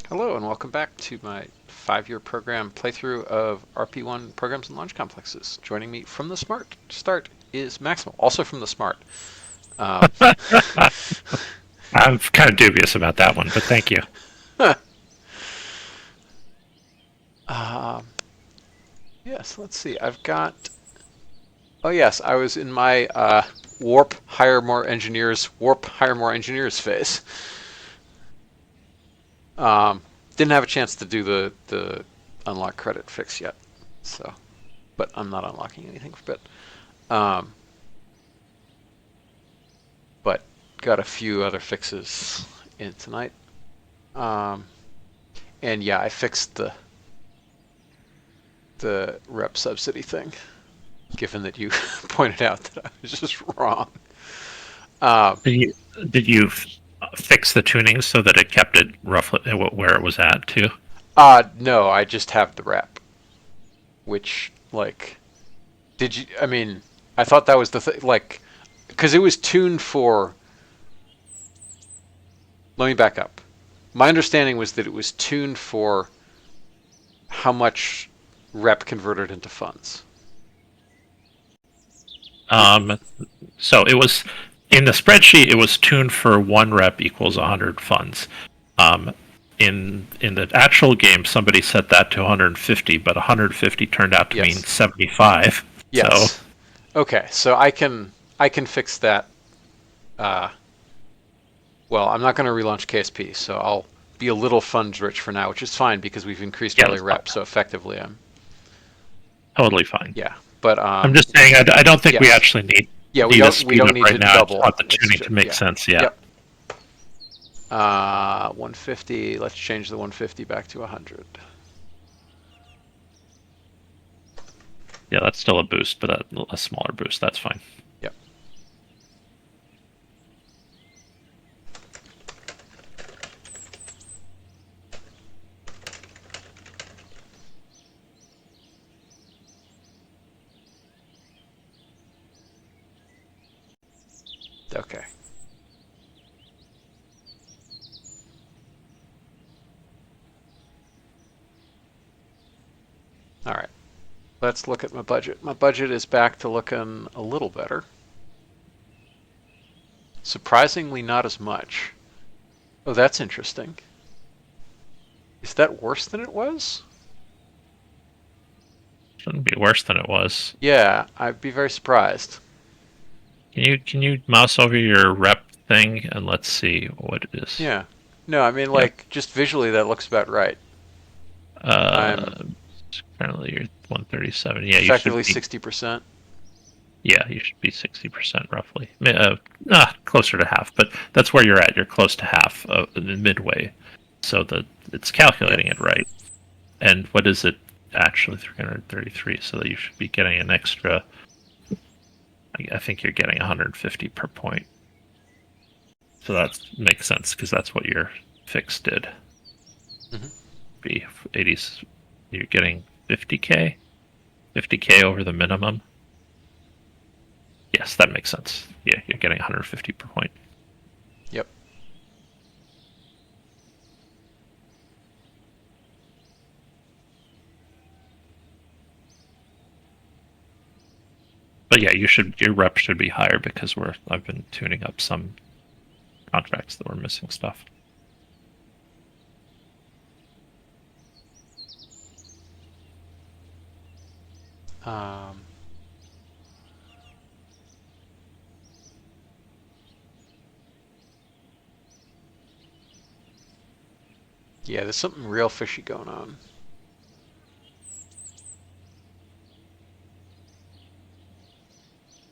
Hello and welcome back to my 5-year program playthrough of RP-1 Programs and Launch Complexes. Joining me from the Smart start is Maximal, also from the Smart. Um, I'm kind of dubious about that one, but thank you. um, yes, let's see. I've got. Oh yes, I was in my warp hire more engineers phase. Um, didn't have a chance to do the unlock credit fix yet, so but I'm not unlocking anything for bit. Um, but got a few other fixes in tonight. Um, and yeah, I fixed the rep subsidy thing, given that you pointed out that I was just wrong. Um, Did you did you fix the tuning so that it kept it roughly where it was at too? no, I just have the rep, which like, did you? I mean, I thought that was the thing, like, because it was tuned for. Let me back up. My understanding was that it was tuned for how much rep converted into funds. Um, so it was in the spreadsheet. It was tuned for one rep equals 100 funds. Um, in the actual game, somebody set that to 150, but 150 turned out to mean Yes. 75. So Yes. Okay, so I can fix that. Uh, well, I'm not going to relaunch KSP, so I'll be a little funds rich for now, which is fine because we've increased yeah, early that's fine. rep. So effectively, I'm Totally fine. yeah. But I'm just saying I don't think we yes, actually need yeah. We need a don't speed up need right to now. I just double. want the It's tuning just to make yeah. sense. Yeah. Yep. 150. Let's change the 150 back to 100. Yeah, that's still a boost, but a smaller boost. That's fine. Yep. Okay. All right. Let's look at my budget. My budget is back to looking a little better. Surprisingly, not as much. Oh, that's interesting. Is that worse than it was? Shouldn't be worse than it was. Yeah, I'd be very surprised. Can you mouse over your rep thing and let's see what it is? Yeah. No, I mean, Yep. like, just visually, that looks about right. I'm Uh, Currently you're 137. Yeah, you should effectively be. 60%. Yeah, you should be 60% roughly. Closer to half, but that's where you're at. You're close to half midway, so that it's Yep. calculating it right. And what is it actually? 333. So that you should be getting an extra. I think you're getting 150 per point. So that makes sense because that's what your fix did. Hmm. Be 80s. You're getting 50k, 50k over the minimum. Yes, that makes sense. Yeah, you're getting 150 per point. Yep. But yeah, your rep should be higher because I've been tuning up some contracts that were missing stuff. Um, yeah, there's something real fishy going on.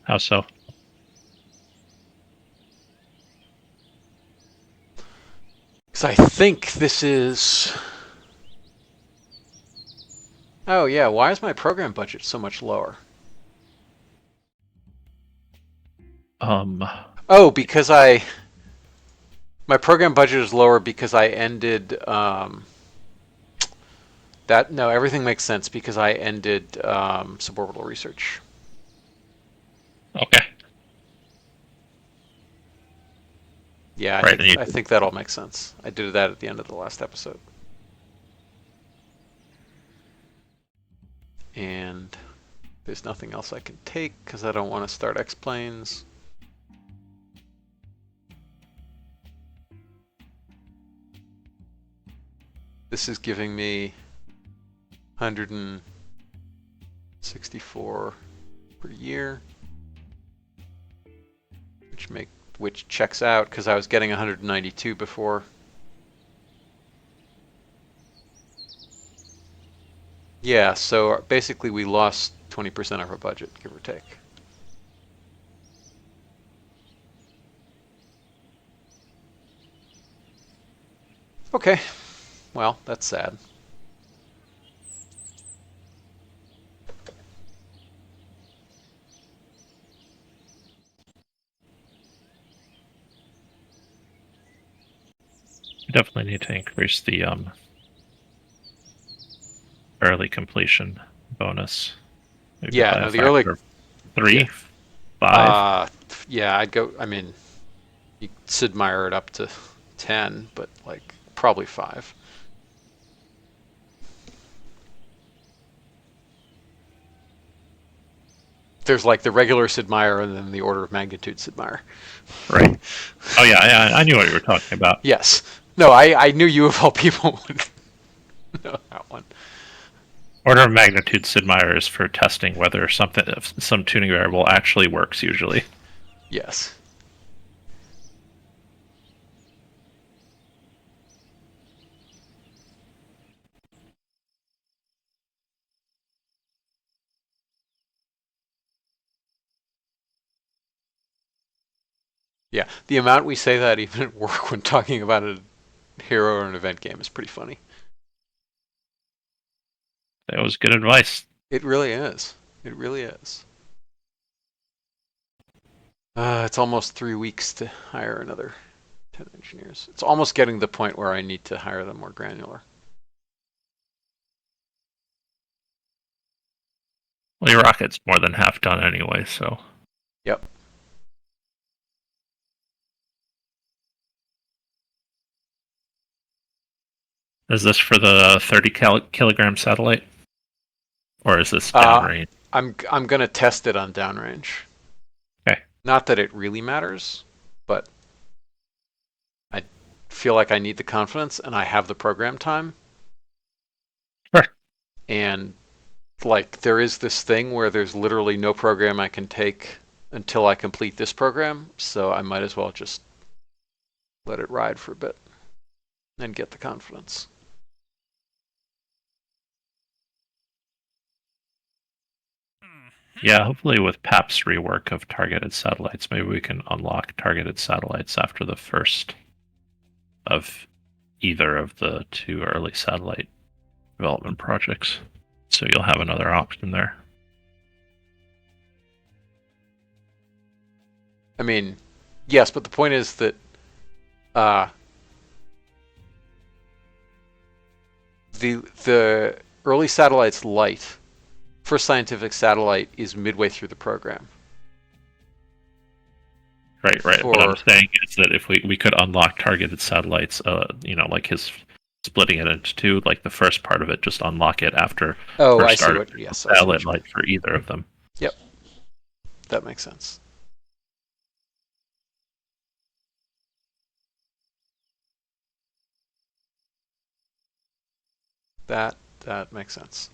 How so? Because I think this is. Oh, yeah, why is my program budget so much lower? Um, Oh, because I. My program budget is lower because I ended. That. No, everything makes sense because I ended suborbital research. okay, Yeah, I right. think And you, I think that all makes sense. I did that at the end of the last episode. And there's nothing else I can take because I don't want to start X-planes. This is giving me 164 per year, which checks out because I was getting 192 before. Yeah, so basically we lost 20% of our budget, give or take. Okay, well, that's sad. You definitely need to increase the early completion bonus. Maybe Yeah, by a no, the early, factor of 3, yeah. 5. Yeah, I'd go, I mean, you Sid Meier it up to 10, but like probably 5. There's like the regular Sid Meier and then the order of magnitude Sid Meier. Right. Oh yeah, I knew what you were talking about. Yes. No, I knew you of all people would know that one. Order of magnitude Sid Meier is for testing whether some tuning variable actually works usually. Yes. Yeah, the amount we say that even at work when talking about a hero or an event game is pretty funny. That was good advice. It really is. It really is. It's almost 3 weeks to hire another 10 engineers. It's almost getting to the point where I need to hire them more granular. Well, your rocket's more than half done anyway, so. Yep. Is this for the 30 kilogram satellite? Or is this downrange? I'm gonna test it on downrange. Okay. Not that it really matters, but I feel like I need the confidence and I have the program time. Sure. And like there is this thing where there's literally no program I can take until I complete this program, so I might as well just let it ride for a bit and get the confidence. Yeah, hopefully with PAP's rework of targeted satellites, maybe we can unlock targeted satellites after the first of either of the 2 early satellite development projects. So you'll have another option there. I mean, yes, but the point is that the early satellites light, first scientific satellite, is midway through the program. Right. What I'm saying is that if we could unlock targeted satellites, like his splitting it into 2, like the first part of it, just unlock it after I see start what. Yes, satellite light for either of them. Yep, that makes sense. That makes sense.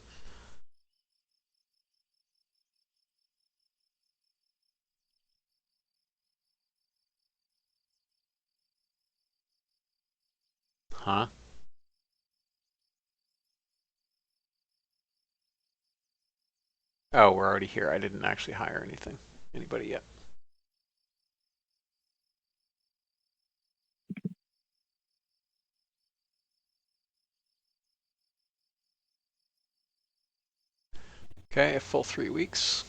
Huh? Oh, we're already here. I didn't actually hire anybody yet. Okay, a full 3 weeks.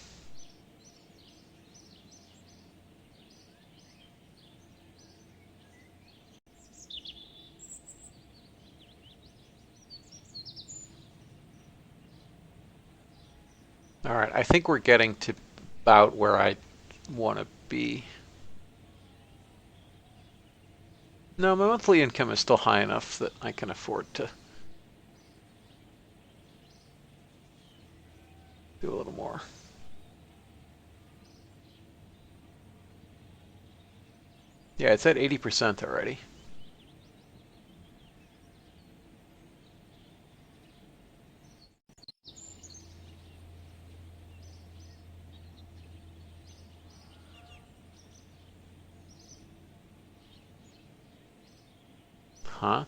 All right, I think we're getting to about where I want to be. No, my monthly income is still high enough that I can afford to. Yeah, it's at 80% already. Huh?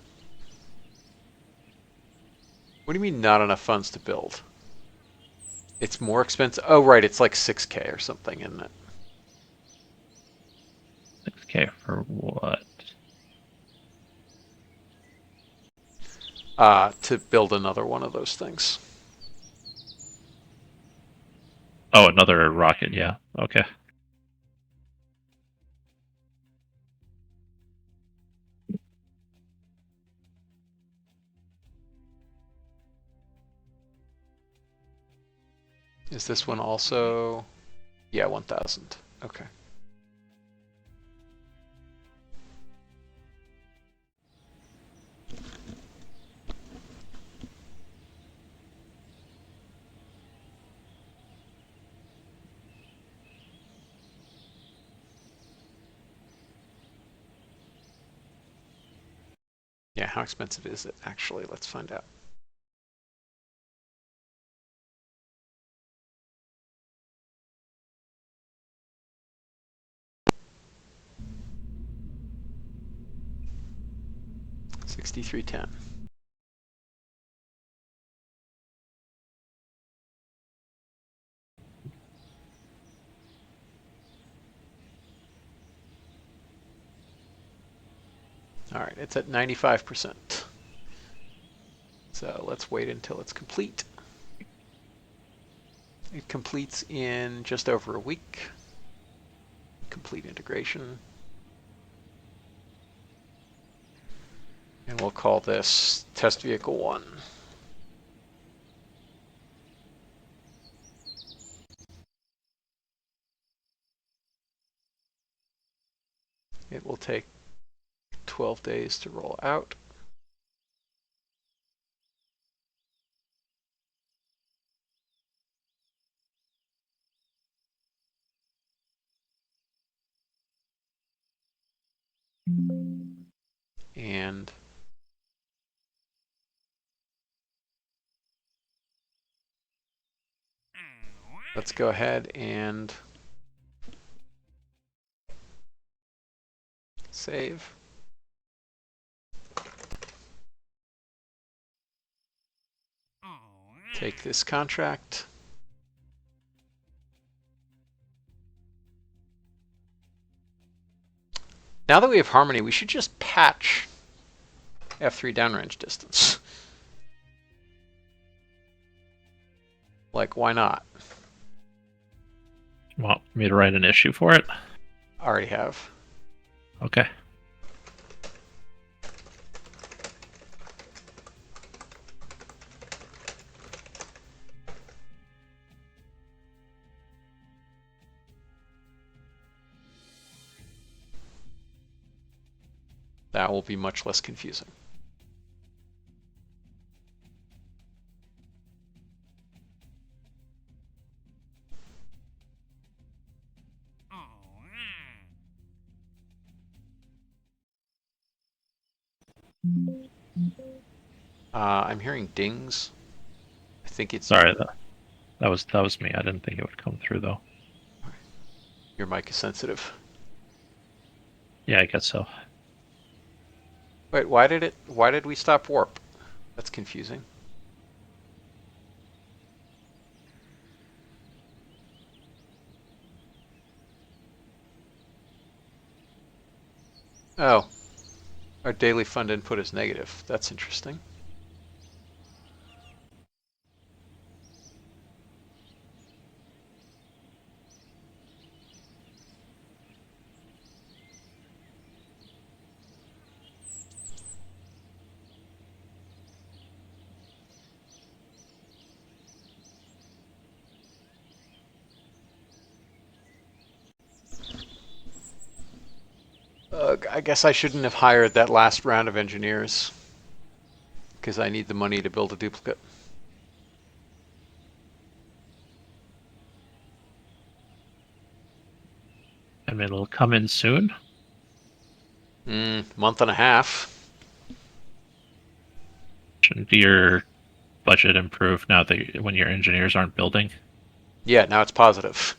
What do you mean not enough funds to build? It's more expensive. Oh, right. It's like 6K or something, isn't it? 6K for what? To build another one of those things. Oh, another rocket. Yeah. Okay. Is this one also? Yeah, 1,000. Okay. Yeah, how expensive is it actually? Let's find out. $63.10. All right, it's at 95%. So let's wait until it's complete. It completes in just over a week. Complete integration. And we'll call this test vehicle 1. It will take 12 days to roll out. And let's go ahead and save. Take this contract. Now that we have Harmony, we should just patch F3 downrange distance. Like, why not? Want me to write an issue for it? I already have. Okay. That will be much less confusing. I'm hearing dings. I think it's Sorry, that was me. I didn't think it would come through though. your mic is sensitive. Yeah, I guess so. Wait, why did we stop warp? That's confusing. Oh, our daily fund input is negative. That's interesting. I guess I shouldn't have hired that last round of engineers because I need the money to build a duplicate. I mean, it'll come in soon. Month and a half. Shouldn't your budget improve now that when your engineers aren't building? Yeah, now it's positive.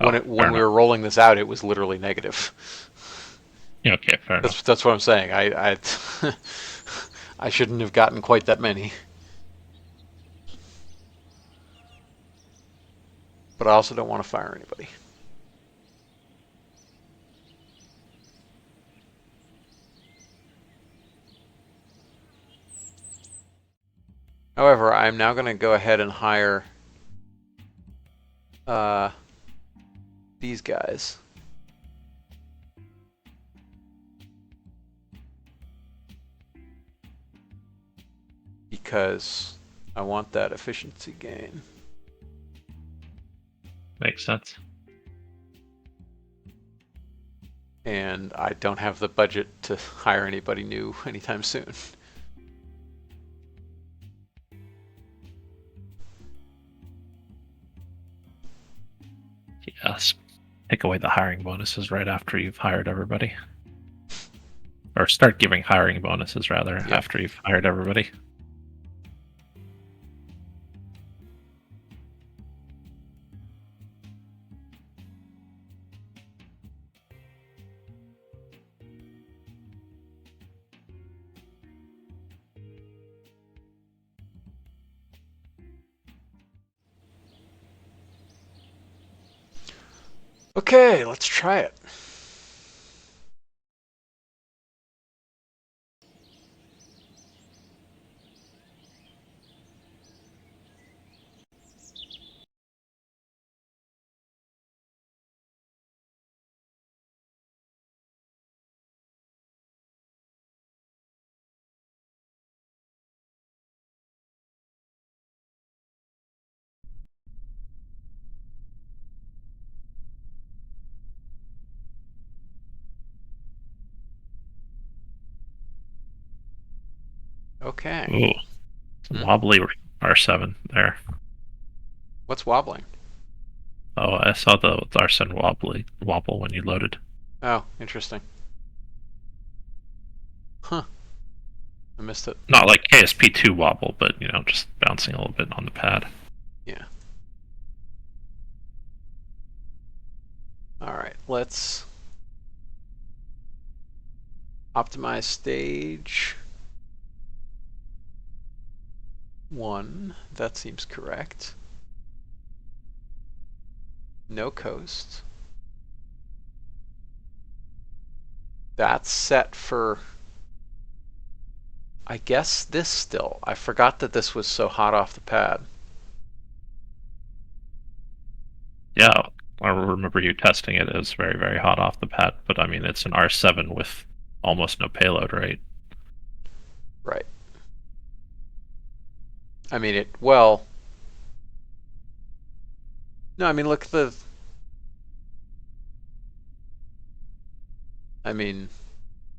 Oh, fair When we enough. were rolling this out, it was literally negative. Yeah, okay, fair enough. That's what I'm saying. I I shouldn't have gotten quite that many, but I also don't want to fire anybody. However, I'm now going to go ahead and hire uh, these guys because I want that efficiency gain. Makes sense. And I don't have the budget to hire anybody new anytime soon. Yes. Take away the hiring bonuses right after you've hired everybody. Or start giving hiring bonuses, rather, Yep. after you've hired everybody. Okay, let's try it. Okay. Ooh, some wobbly R7 there. What's wobbling? Oh, I saw the Larson wobble when you loaded. Oh, interesting. Huh. I missed it. Not like KSP2 wobble, but just bouncing a little bit on the pad. Yeah. All right, let's optimize stage 1. That seems correct. No coast. That's set for, I guess, this still. I forgot that this was so hot off the pad. Yeah, I remember you testing it. It was very, very hot off the pad, but I mean, it's an R7 with almost no payload, right? Right. I mean, well, no, I mean, look at I mean,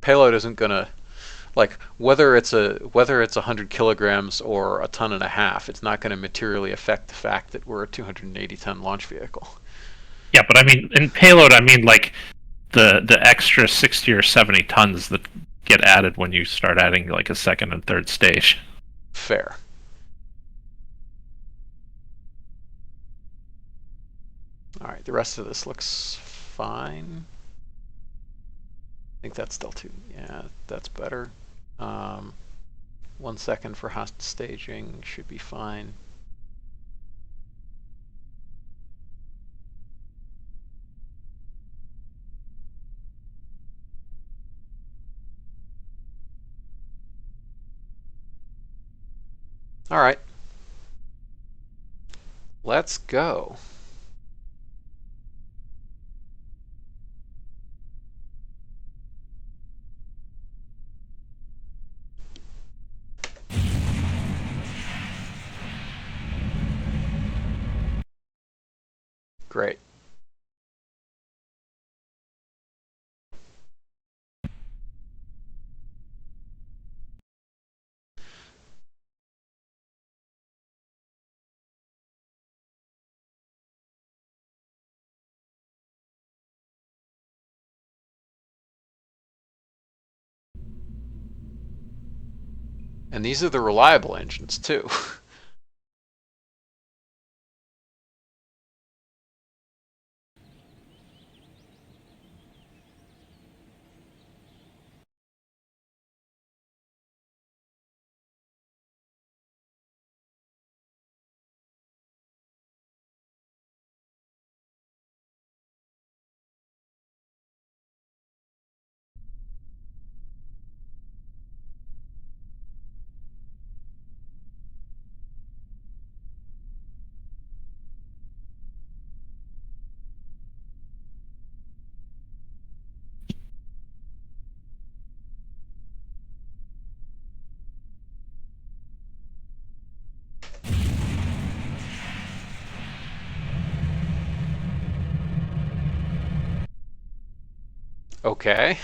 payload isn't gonna, like, whether it's 100 kilograms or a ton and a half, it's not going to materially affect the fact that we're a 280-ton launch vehicle. Yeah, but I mean, in payload, I mean like the extra 60 or 70 tons that get added when you start adding like a second and third stage. Fair. All right, the rest of this looks fine. I think that's still too, yeah, that's better. 1 second for hot staging should be fine. All right. Let's go. Great. And these are the reliable engines, too. Okay.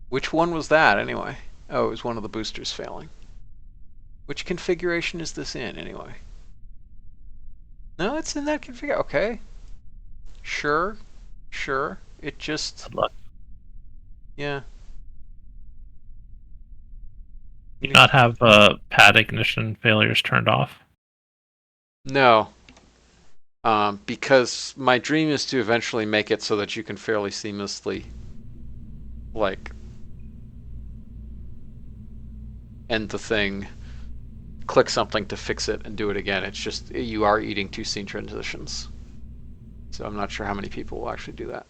Which one was that, anyway? Oh, it was one of the boosters failing. Which configuration is this in, anyway? No, it's in that configuration. Okay. Sure. Sure. It just... Good luck. Yeah. Do you not have pad ignition failures turned off? No. Because my dream is to eventually make it so that you can fairly seamlessly, like, end the thing, click something to fix it, and do it again. It's just, you are eating two scene transitions. So I'm not sure how many people will actually do that.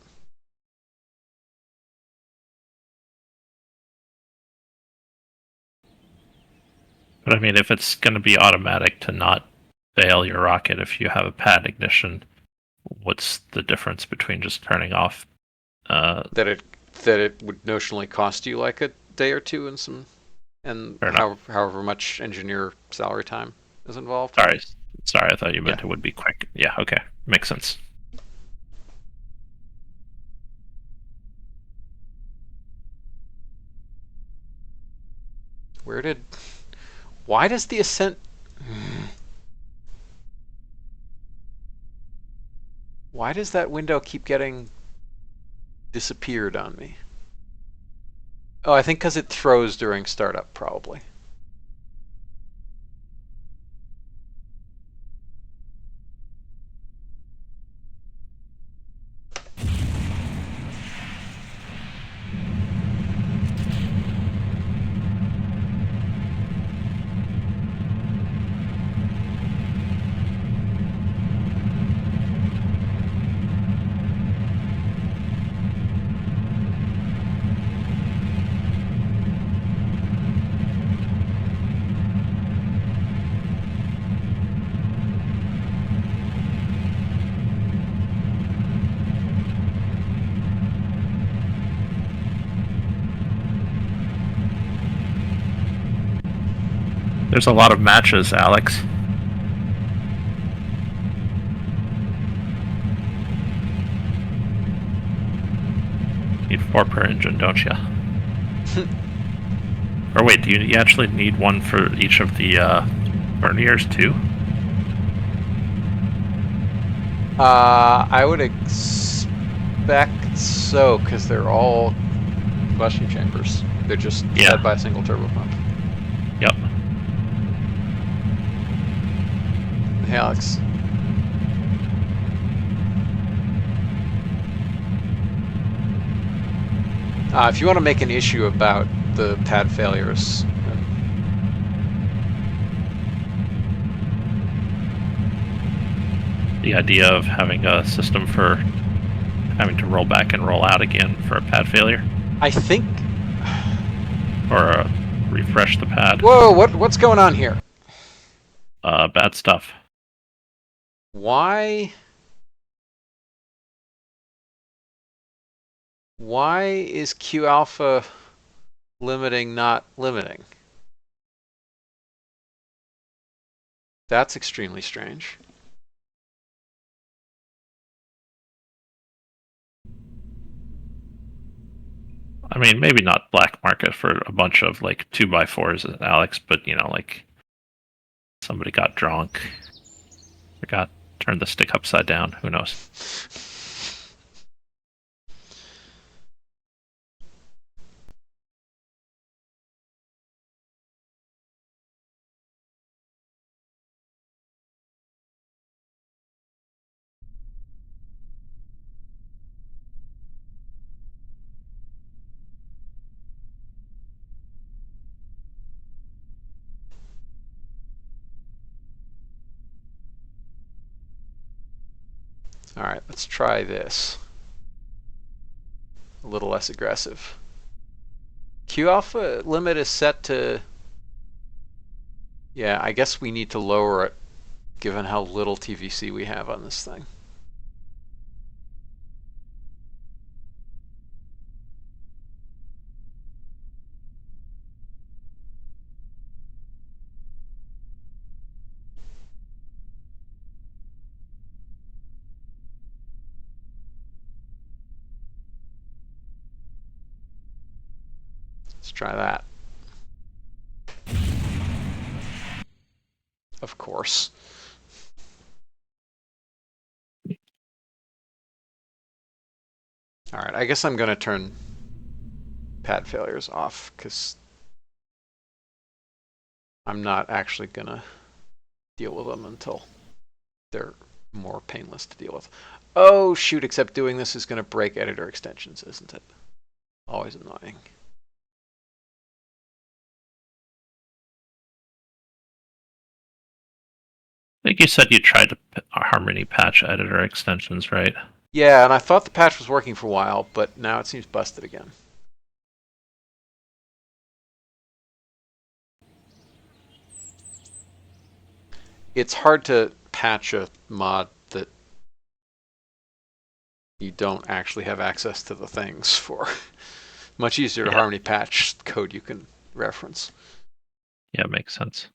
But I mean, if it's going to be automatic to not fail your rocket if you have a pad ignition, what's the difference between just turning off? That it would notionally cost you like a day or two and Fair enough. however much engineer salary time is involved. Sorry, I thought you meant Yeah. it would be quick. Yeah, okay, makes sense. Why does the ascent? Why does that window keep getting disappeared on me? Oh, I think because it throws during startup, probably. There's a lot of matches, Alex. Need 4 per engine, don't you? Or wait, do you actually need one for each of the verniers too? I would expect so, because they're all combustion chambers. They're just fed by a single turbo pump. Yep. Hey, Alex. If you want to make an issue about the pad failures, The idea of having a system for having to roll back and roll out again for a pad failure, I think. or refresh the pad. Whoa! What's going on here? Bad stuff. Why? Why is Q alpha limiting not limiting? That's extremely strange. I mean, maybe not black market for a bunch of like 2x4s, Alex, but you know, like somebody got drunk, forgot, turned the stick upside down. Who knows? All right, let's try this. A little less aggressive. Q alpha limit is set to... Yeah, I guess we need to lower it given how little TVC we have on this thing. Let's try that. Of course. All right, I guess I'm going to turn pad failures off because I'm not actually going to deal with them until they're more painless to deal with. Oh, shoot, except doing this is going to break editor extensions, isn't it? Always annoying. I think you said you tried to Harmony patch editor extensions, right? Yeah, and I thought the patch was working for a while, but now it seems busted again. It's hard to patch a mod that you don't actually have access to the things for. Much easier to Harmony patch code you can reference. Yeah, makes sense.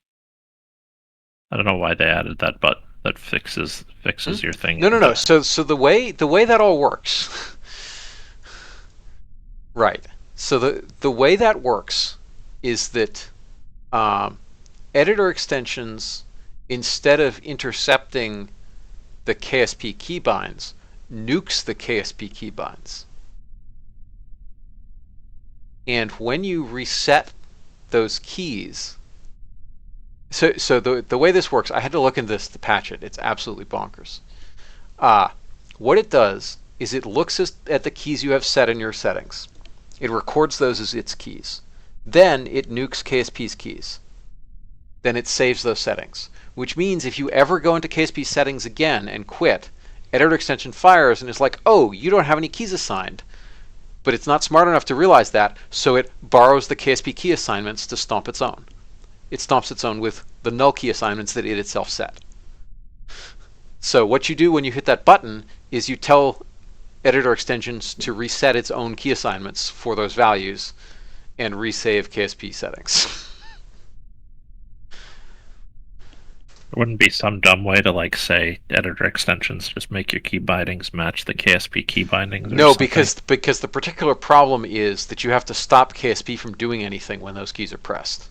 I don't know why they added that, but that fixes your thing. No. So the way that all works, right? So the way that works is that editor extensions, instead of intercepting the KSP keybinds, nukes the KSP keybinds. And when you reset those keys, so the way this works, I had to look into this to patch it. It's absolutely bonkers. What it does is it looks at the keys you have set in your settings. It records those as its keys. Then it nukes KSP's keys. Then it saves those settings, which means if you ever go into KSP settings again and quit, editor extension fires and is like, oh, you don't have any keys assigned. But it's not smart enough to realize that, so it borrows the KSP key assignments to stomp its own. It stomps its own with the null key assignments that it itself set. So what you do when you hit that button is you tell editor extensions to reset its own key assignments for those values and resave KSP settings. There wouldn't be some dumb way to, like, say editor extensions just make your key bindings match the KSP key bindings? No, because the particular problem is that you have to stop KSP from doing anything when those keys are pressed.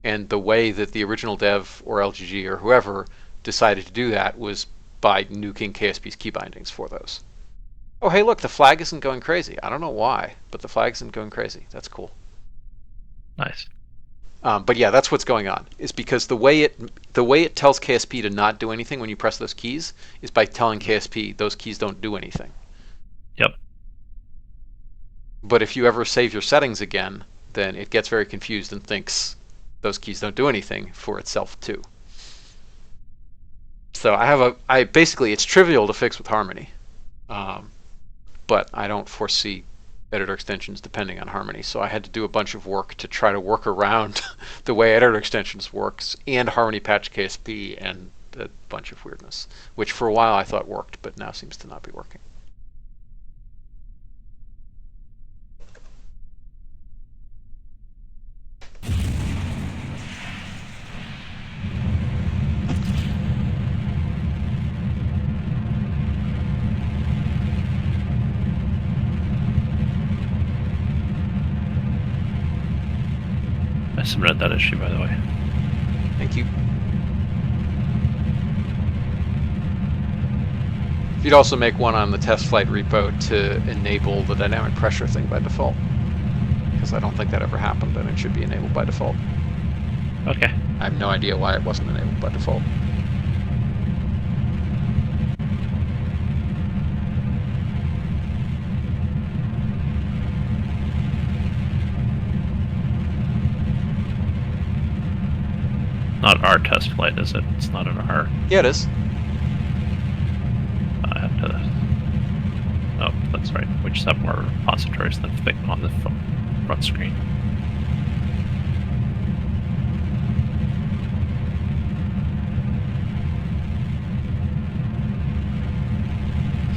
And the way that the original dev or LGG or whoever decided to do that was by nuking KSP's key bindings for those. Oh, hey, look, the flag isn't going crazy. I don't know why, but the flag isn't going crazy. That's cool. Nice. But yeah, that's what's going on. Is because the way it tells KSP to not do anything when you press those keys is by telling KSP those keys don't do anything. Yep. But if you ever save your settings again, then it gets very confused and thinks those keys don't do anything for itself too. So basically it's trivial to fix with Harmony, but I don't foresee editor extensions depending on Harmony. So I had to do a bunch of work to try to work around the way editor extensions works and Harmony patch KSP and a bunch of weirdness, which for a while I thought worked, but now seems to not be working. I submitted that issue, by the way. Thank you. You'd also make one on the test flight repo to enable the dynamic pressure thing by default, because I don't think that ever happened, and it should be enabled by default. Okay. I have no idea why it wasn't enabled by default. Not our test flight, is it? It's not an R. Yeah, it is. which have more repositories than Figma on the front screen.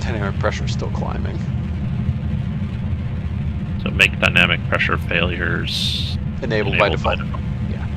Dynamic pressure is still climbing. So make dynamic pressure failures Enabled by default. Yeah.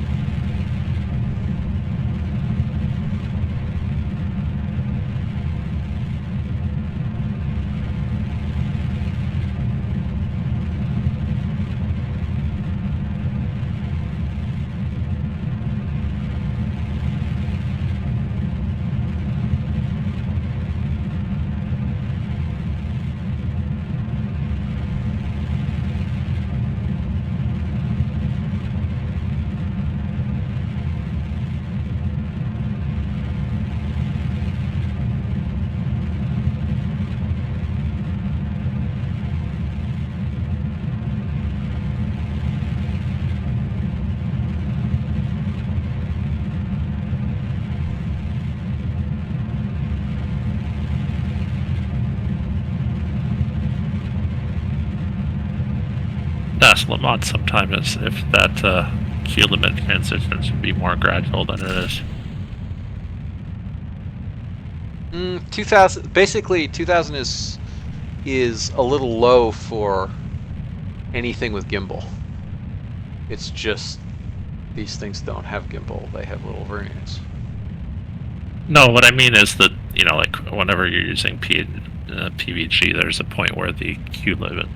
Ask Lamont sometime is if that Q limit transition should be more gradual than it is. 2000 basically 2000 is a little low for anything with gimbal. It's just these things don't have gimbal; they have little variants. No, what I mean is that, you know, like whenever you're using PVG, there's a point where the Q limit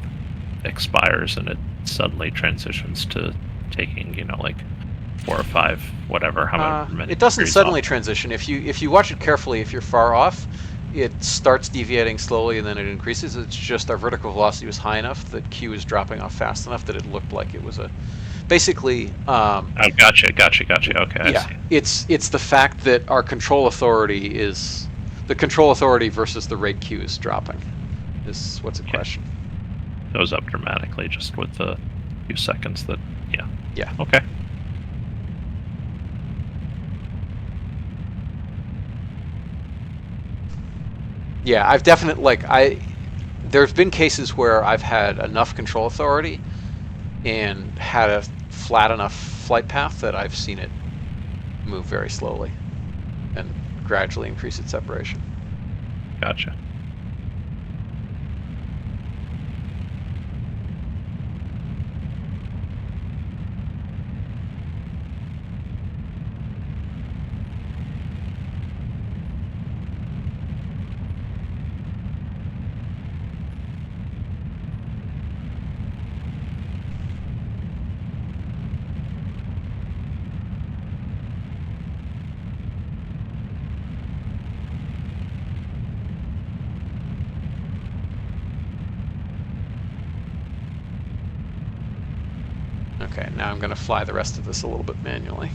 expires and it suddenly transitions to taking, you know, like 4 or 5, whatever, however many. It doesn't degrees suddenly off. transition. If you watch it carefully, if you're far off, it starts deviating slowly and then it increases. It's just our vertical velocity was high enough that Q is dropping off fast enough that it looked like it was a basically. Oh, gotcha. Okay, I Yeah, see. it's the fact that our control authority is the control authority versus the rate Q is dropping. Is what's a question. Goes up dramatically just with a few seconds. That, yeah. Yeah. Okay. Yeah, I've definitely there's been cases where I've had enough control authority and had a flat enough flight path that I've seen it move very slowly and gradually increase its separation. Gotcha. Okay, now I'm going to fly the rest of this a little bit manually.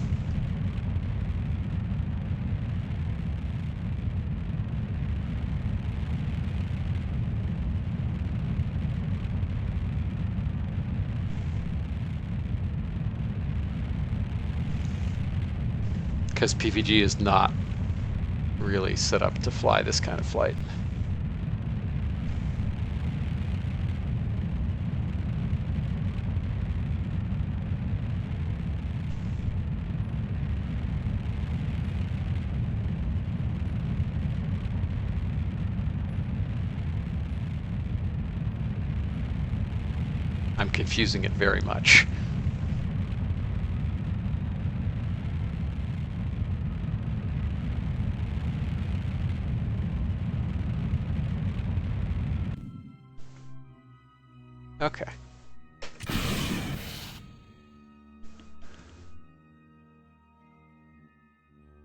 Because PVG is not really set up to fly this kind of flight. I'm confusing it very much. Okay.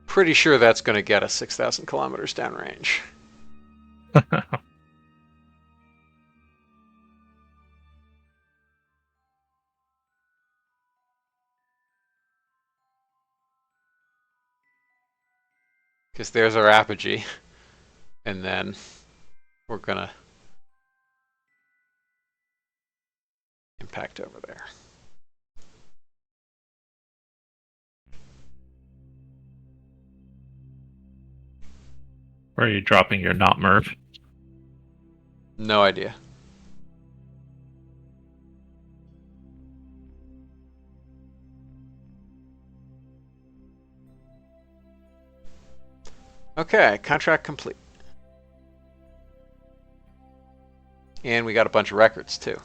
Pretty sure that's going to get us 6,000 kilometers downrange. Because there's our apogee, and then we're going to impact over there. Where are you dropping your not Merv? No idea. Okay, contract complete. And we got a bunch of records too.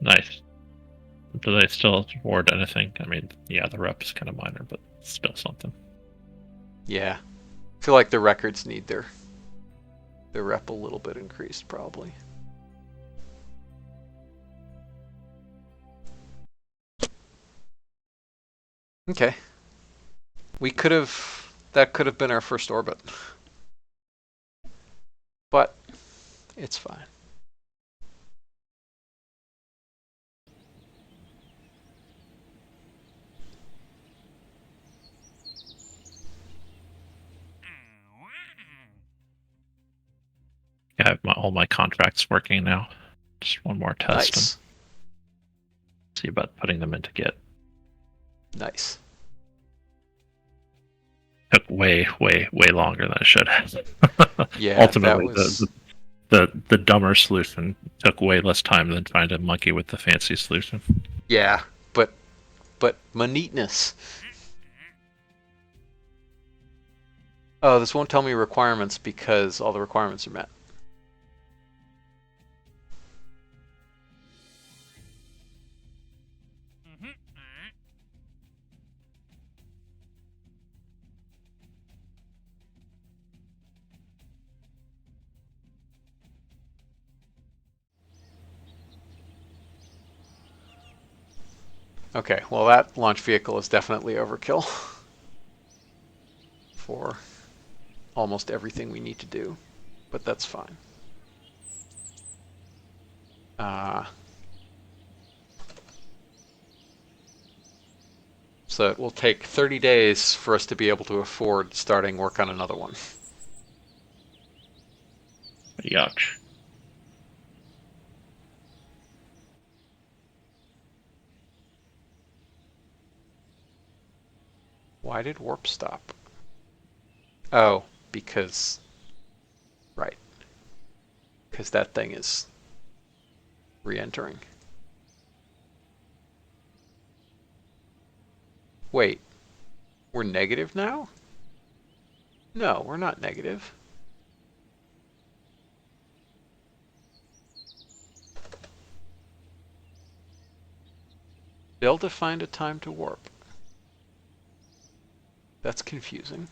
Nice. Do they still award anything? I mean, yeah, the rep is kind of minor, but still something. Yeah. I feel like the records need their rep a little bit increased, probably. Okay. That could have been our first orbit. But it's fine. Yeah, I have all my contracts working now. Just one more test and Nice. see about putting them into Git. Nice. Took way, way, way longer than it should have. Yeah, that Ultimately, was... the dumber solution took way less time than trying to monkey with the fancy solution. Yeah, but my neatness. Oh, this won't tell me requirements because all the requirements are met. Okay, well that launch vehicle is definitely overkill for almost everything we need to do, but that's fine. So it will take 30 days for us to be able to afford starting work on another one. Yuck. Why did warp stop? Oh, because... Right. Because that thing is re-entering. Wait, we're negative now? No, we're not negative. Failed to find a time to warp. That's confusing.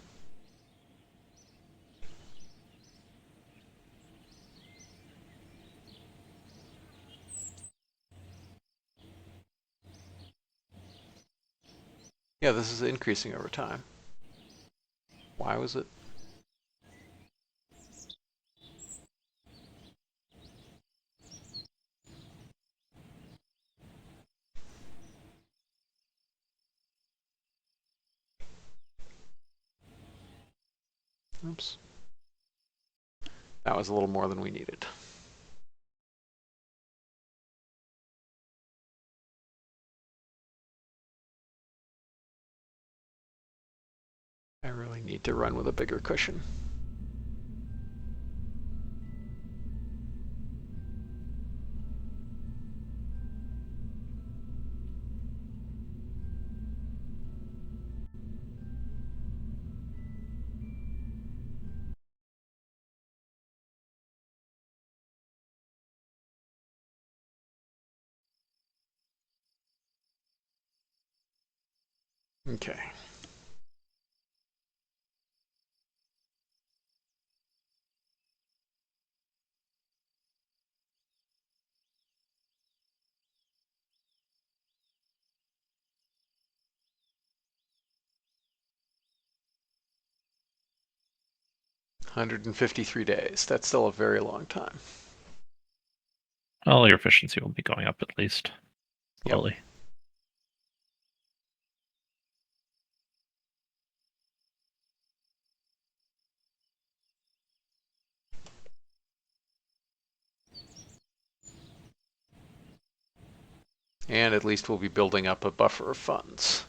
Yeah, this is increasing over time. Why was it? Oops. That was a little more than we needed. I really need to run with a bigger cushion. Okay. $153. That's still a very long time. Well, your efficiency will be going up at least Yep. slowly. And at least we'll be building up a buffer of funds.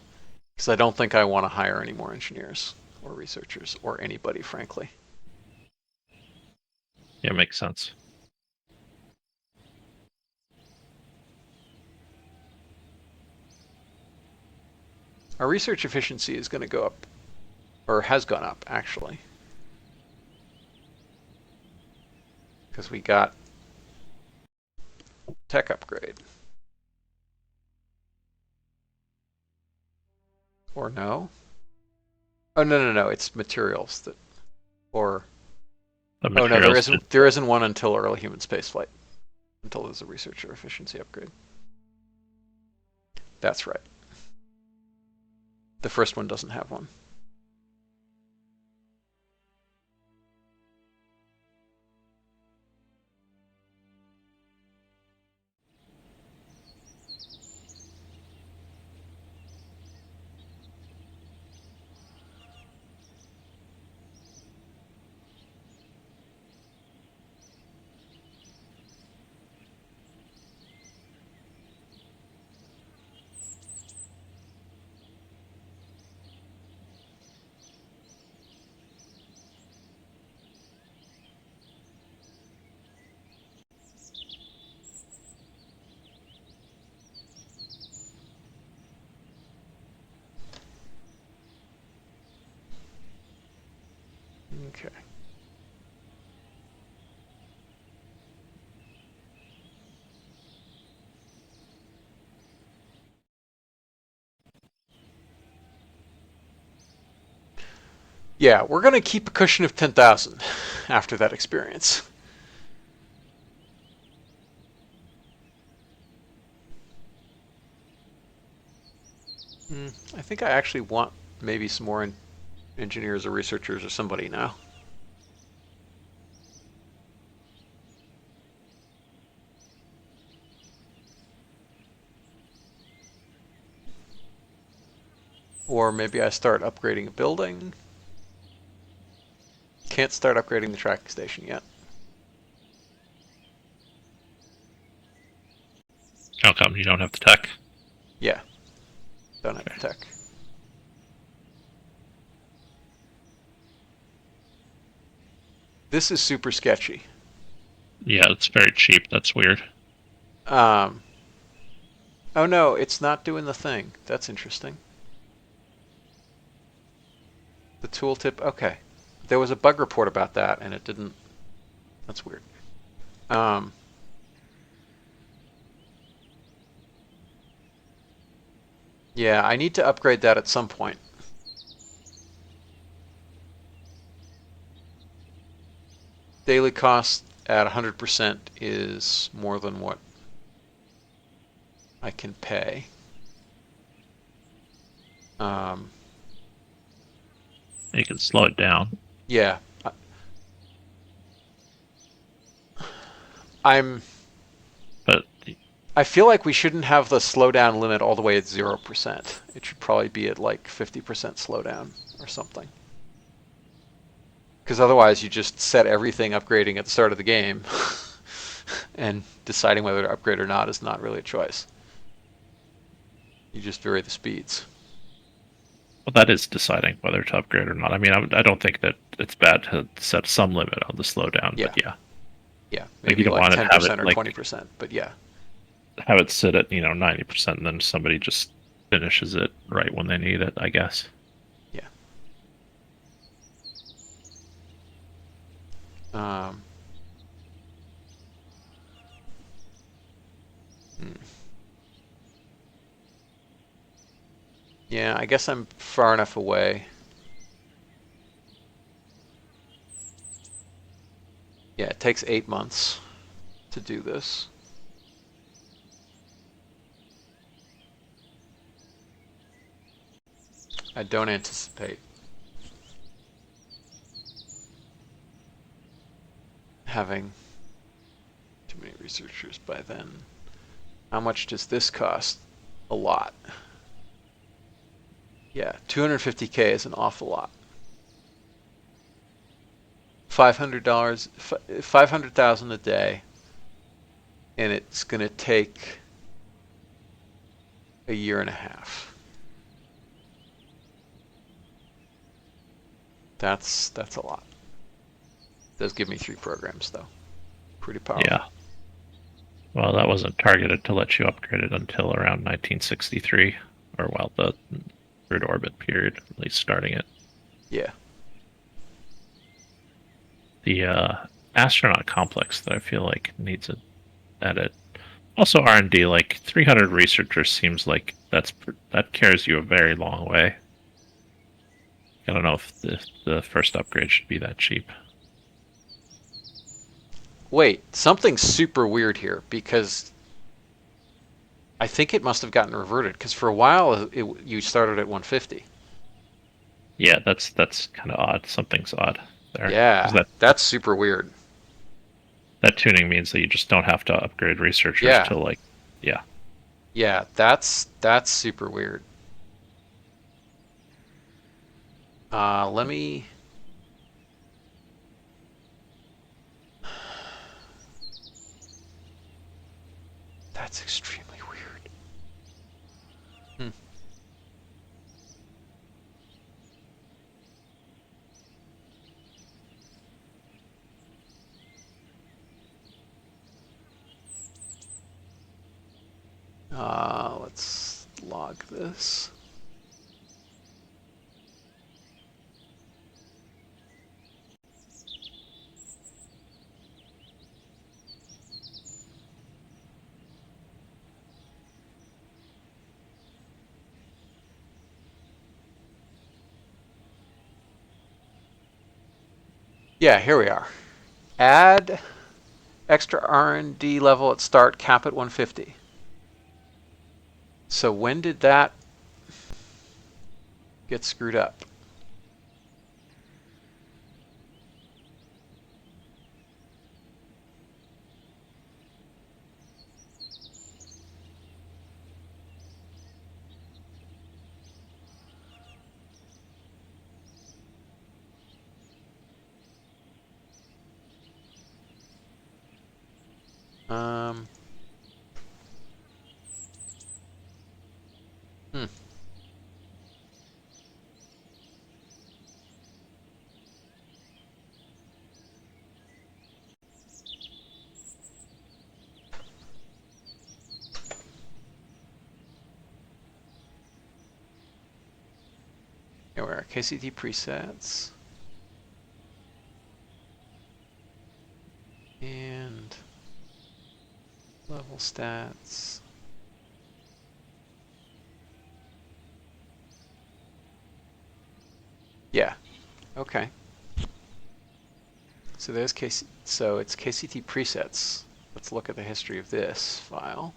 Because I don't think I want to hire any more engineers or researchers or anybody, frankly. Yeah, makes sense. Our research efficiency is going to go up or has gone up actually, because we got tech upgrade. Or no? Oh no, it's materials that, or The oh no, materials did. there isn't one until early human spaceflight, until there's a researcher efficiency upgrade. That's right. The first one doesn't have one. Okay. Yeah, we're going to keep a cushion of 10,000 after that experience. I think I actually want maybe some more engineers or researchers or somebody now. Or maybe I start upgrading a building. Can't start upgrading the tracking station yet. How come you don't have the tech? Yeah, don't have the tech. This is super sketchy. Yeah, it's very cheap. That's weird. Oh no, it's not doing the thing. That's interesting. The tooltip, okay. There was a bug report about that and it didn't, that's weird. Yeah, I need to upgrade that at some point. Daily cost at 100% is more than what I can pay. You can slow it down. Yeah. I'm But I feel like we shouldn't have the slowdown limit all the way at 0%. It should probably be at like 50% slowdown or something. Because otherwise you just set everything upgrading at the start of the game and deciding whether to upgrade or not is not really a choice. You just vary the speeds. well, that is deciding whether to upgrade or not. I mean, I don't think that it's bad to set some limit on the slowdown, Yeah. but yeah. Yeah. Like you Maybe don't like want to have 10% it or like 20%, but yeah. have it sit at 90%, and then somebody just finishes it right when they need it, I guess. Yeah. Um, hmm. Yeah, I guess I'm far enough away. Yeah, it takes 8 months to do this. I don't anticipate having too many researchers by then. How much does this cost? A lot. Yeah, 250K is an awful lot. $500, 500,000 a day, and it's going to take a year and a half. That's a lot. Does give me 3 programs though. Pretty powerful. Yeah. Well, that wasn't targeted to let you upgrade it until around 1963, or well, the third orbit period, at least starting it. Yeah. The astronaut complex that I feel like needs an edit. Also R&D, like 300 researchers seems like that carries you a very long way. I don't know if the first upgrade should be that cheap. Wait, something's super weird here because I think it must have gotten reverted because for a while you started at 150. Yeah, that's kind of odd. Something's odd there because Yeah, that's super weird. that tuning means that you just don't have to upgrade researchers Yeah, till like, yeah. yeah, that's super weird. Let me. That's extremely weird. Hmm. Let's log this. Yeah, here we are. Add extra R&D level at start, cap at 150. So when did that get screwed up? Um, hmm. Here we are. KCT presets. And level stats. Yeah. Okay. So there's so it's KCT presets. Let's look at the history of this file.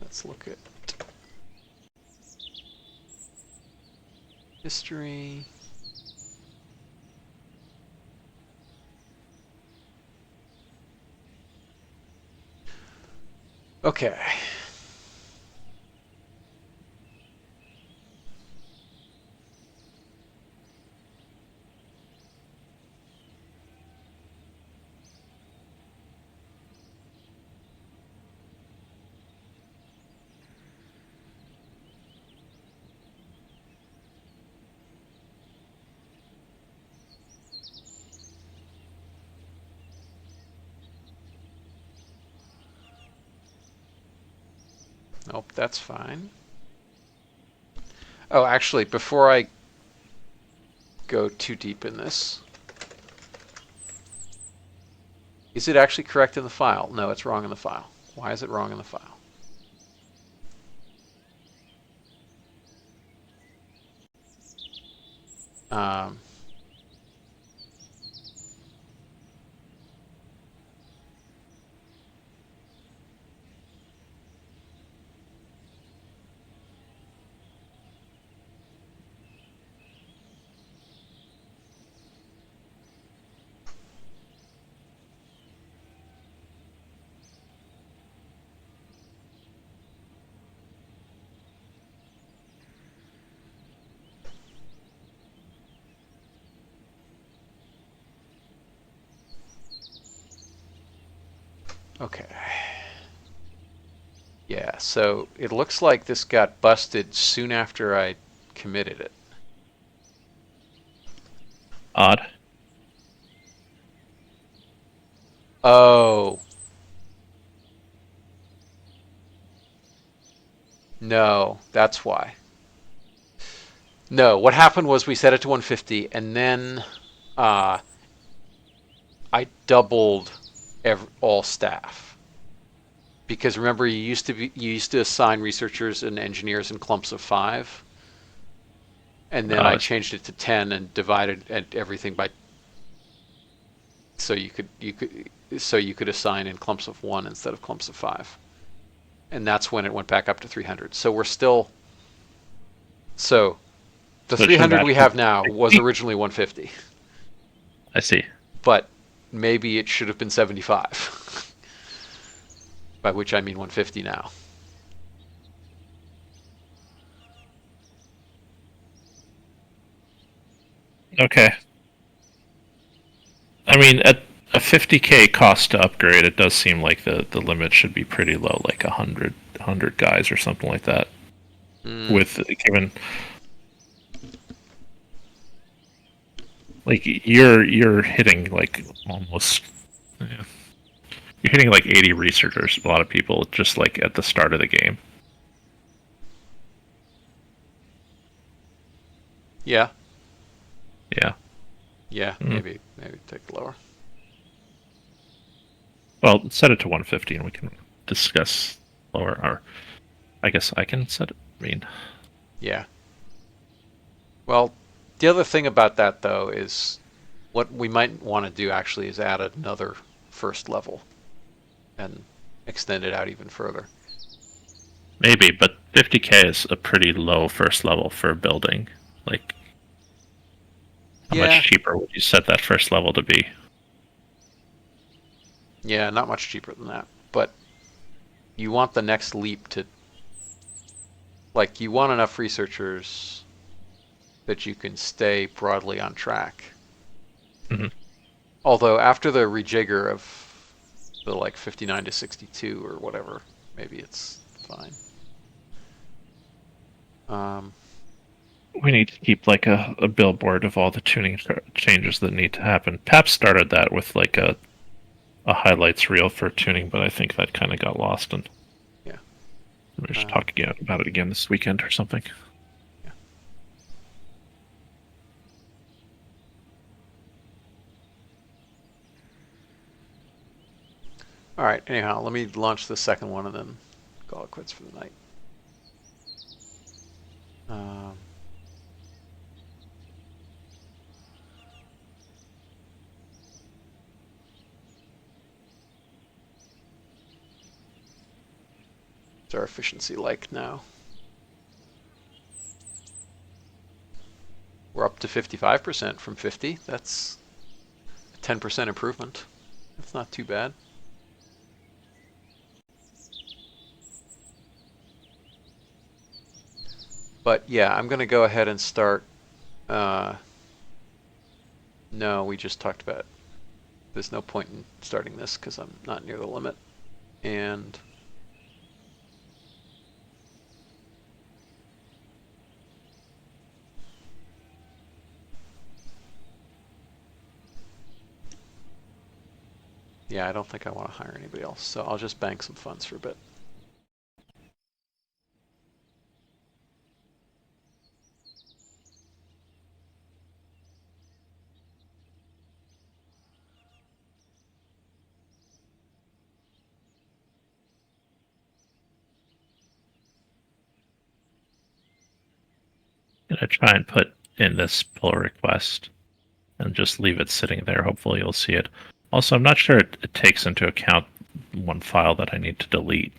Let's look at history. Okay. Nope, that's fine. Oh, actually, before I go too deep in this, is it actually correct in the file? No, it's wrong in the file. Why is it wrong in the file? Um, Okay. Yeah, so it looks like this got busted soon after I committed it. Odd. Oh, no, that's why. No, what happened was we set it to 150, and then uh, I doubled all staff. Because remember, you used to assign researchers and engineers in clumps of 5, and then I Uh, changed it to 10 and divided everything by so you could assign in clumps of 1 instead of clumps of 5, and that's when it went back up to 300. So we're still so the so it should have 300 we actually have now been was 60. originally 150, I see. but maybe it should have been 75, by which I mean 150 now. Okay. I mean, at a 50K cost to upgrade, it does seem like the limit should be pretty low, like 100 guys or something like that. Mm, With given like you're hitting like almost yeah, you're hitting like 80 researchers. A lot of people just like at the start of the game. yeah, Yeah. yeah, Mm. maybe take it lower. Well, set it to 150 and we can discuss lower. Or I guess I can set it. I mean, Yeah. Well, the other thing about that though is what we might want to do actually is add another first level and extend it out even further. maybe, but 50K is a pretty low first level for a building. Like, how Yeah, much cheaper would you set that first level to be? yeah, not much cheaper than that. But you want the next leap to, like, you want enough researchers that you can stay broadly on track. Mhm. Although after the rejigger of the like 59 to 62 or whatever, maybe it's fine. Um, We need to keep like a billboard of all the tuning changes that need to happen. Pap started that with like a highlights reel for tuning, but I think that kind of got lost, and yeah. we should Um, talk again about it again this weekend or something. yeah. All right. Anyhow, let me launch the second one and then call it quits for the night. Um, what's our efficiency like now? We're up to 55% from 50. That's a 10% improvement. That's not too bad. But yeah, I'm going to go ahead and start. Uh, no, we just talked about it. There's no point in starting this because I'm not near the limit. And yeah, I don't think I want to hire anybody else. So I'll just bank some funds for a bit. I'm gonna try and put in this pull request and just leave it sitting there. Hopefully, you'll see it. Also, I'm not sure it takes into account one file that I need to delete.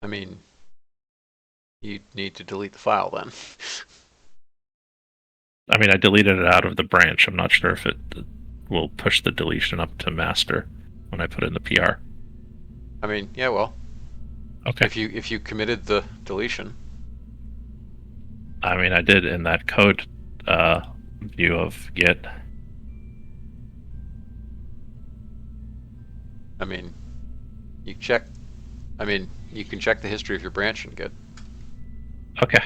I mean, you need to delete the file then. I mean, I deleted it out of the branch. I'm not sure if it will push the deletion up to master when I put in the PR. I mean, yeah, well, Okay. if you committed the deletion, I mean, I did in that code view of Git. I mean, you check. I mean, you can check the history of your branch in Git. Okay.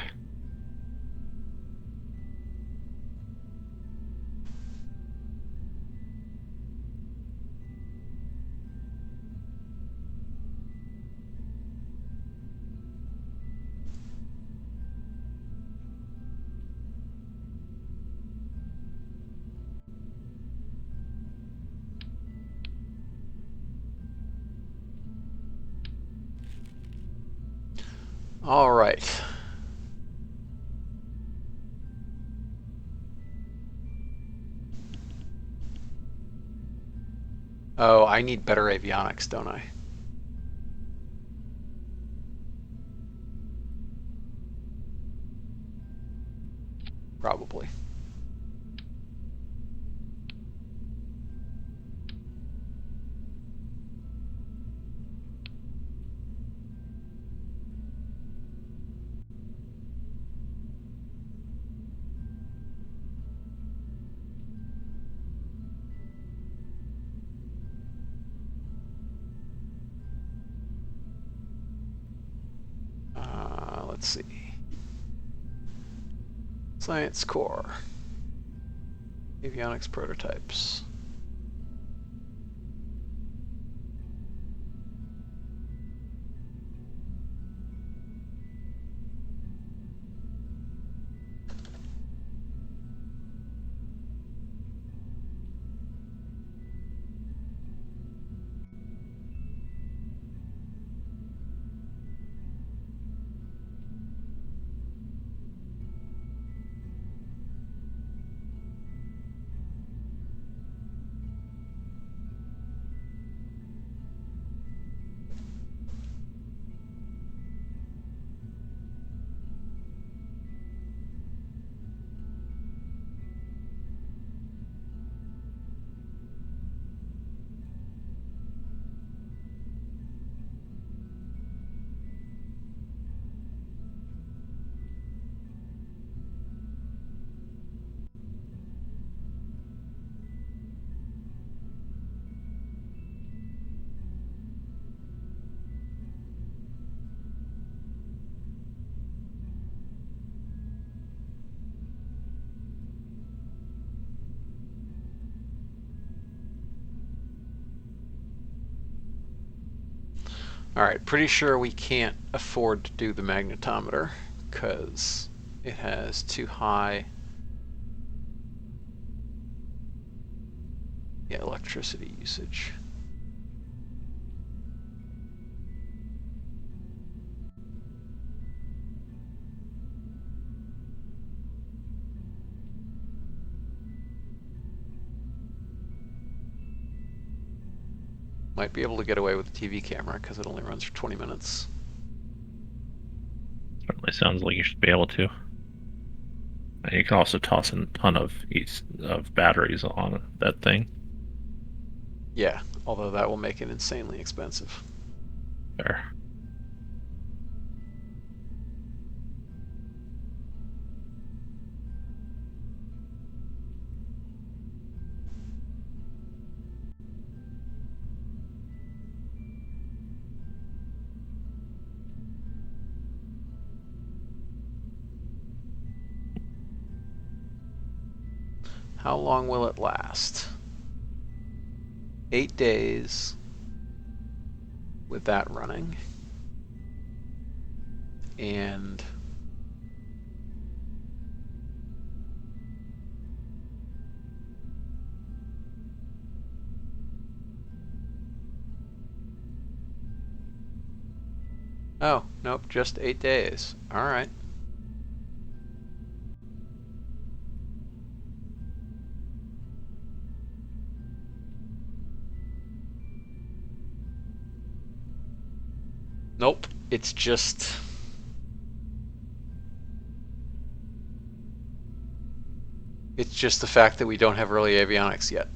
All right. Oh, I need better avionics, don't I? Probably. Let's see. Science core. Avionics prototypes. All right, pretty sure we can't afford to do the magnetometer because it has too high electricity usage. Might be able to get away with the TV camera because it only runs for 20 minutes. Certainly sounds like you should be able to. And you can also toss a ton of batteries on that thing. Yeah, although that will make it insanely expensive. There. How long will it last? 8 days with that running. And oh, nope, just 8 days. All right. Nope, it's just the fact that we don't have early avionics yet.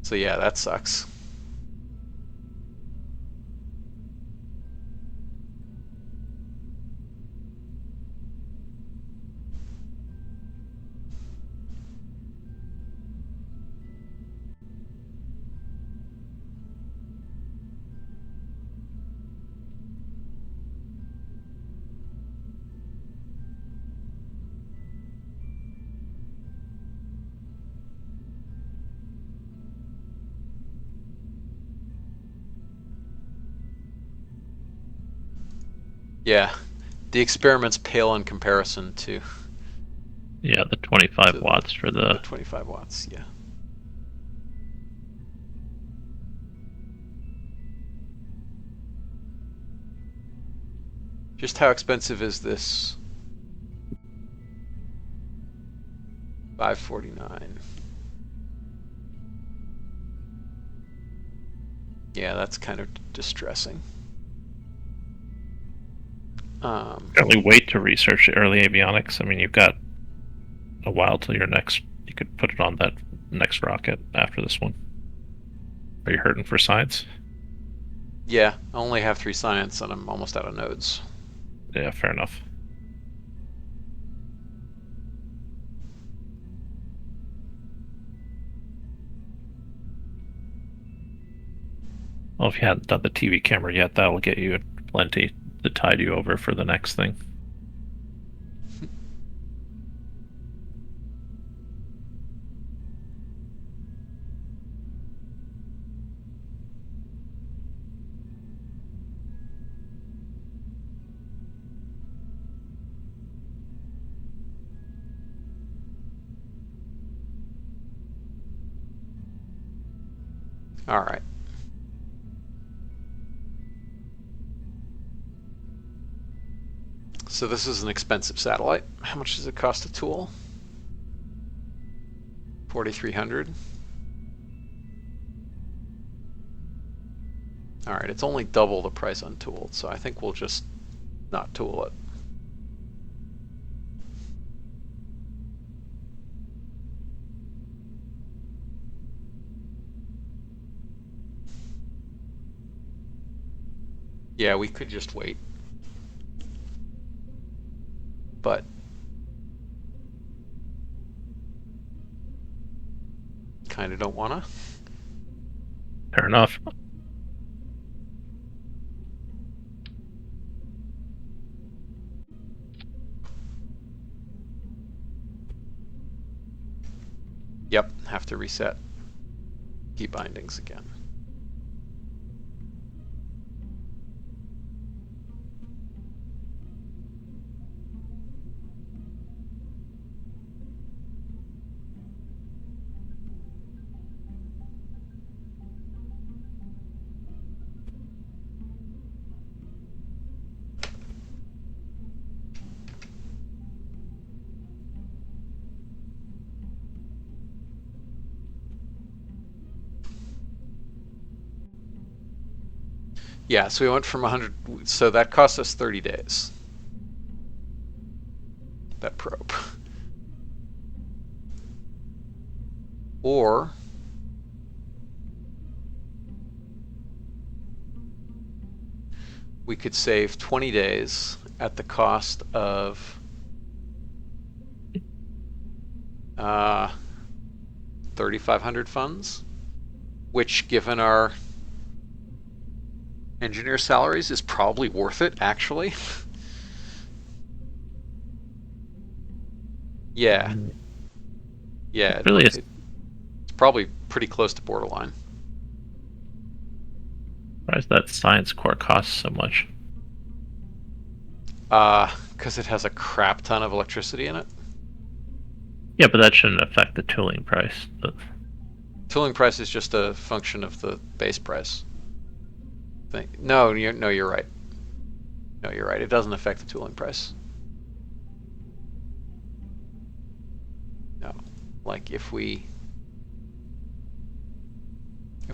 So yeah, that sucks. Yeah, the experiments pale in comparison to Yeah, the 25 to watts for the the. 25 watts. Yeah. Just how expensive is this? 549. Yeah, that's kind of distressing. Certainly wait to research early avionics. I mean, you've got a while till your next. You could put it on that next rocket after this one. Are you hurting for science? Yeah, I only have 3 science and I'm almost out of nodes. Yeah, fair enough. Well, if you hadn't done the TV camera yet, that will get you plenty to tide you over for the next thing. All right. So this is an expensive satellite. How much does it cost a tool? 4,300. All right, it's only double the price untooled, so I think we'll just not tool it. Yeah, we could just wait. But kind of don't want to. Fair enough. Yep, have to reset key bindings again. Yeah, so we went from 100, so that cost us 30 days. That probe. Or we could save 20 days at the cost of 3,500 funds, which given our engineer salaries is probably worth it, actually. Yeah. Yeah, Really, is it's probably pretty close to borderline. surprised that science core costs so much. Because it has a crap ton of electricity in it. Yeah, but that shouldn't affect the tooling price. But Tooling price is just a function of the base price. No, you're right. No, you're right. It doesn't affect the tooling price. No, like if we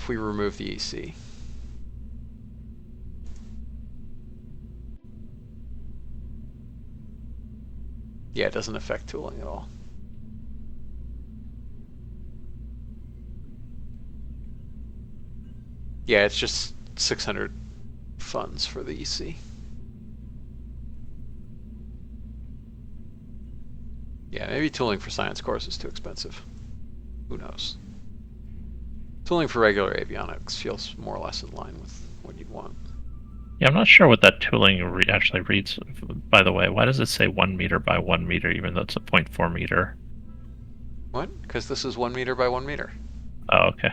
remove the EC. Yeah, it doesn't affect tooling at all. Yeah, it's just 600 funds for the EC. Yeah, maybe tooling for science course is too expensive. Who knows? Tooling for regular avionics feels more or less in line with what you'd want. yeah, I'm not sure what that tooling actually reads. By the way, why does it say 1 meter by 1 meter, even though it's a 0.4 meter? What? Because this is 1 meter by 1 meter. Oh, okay.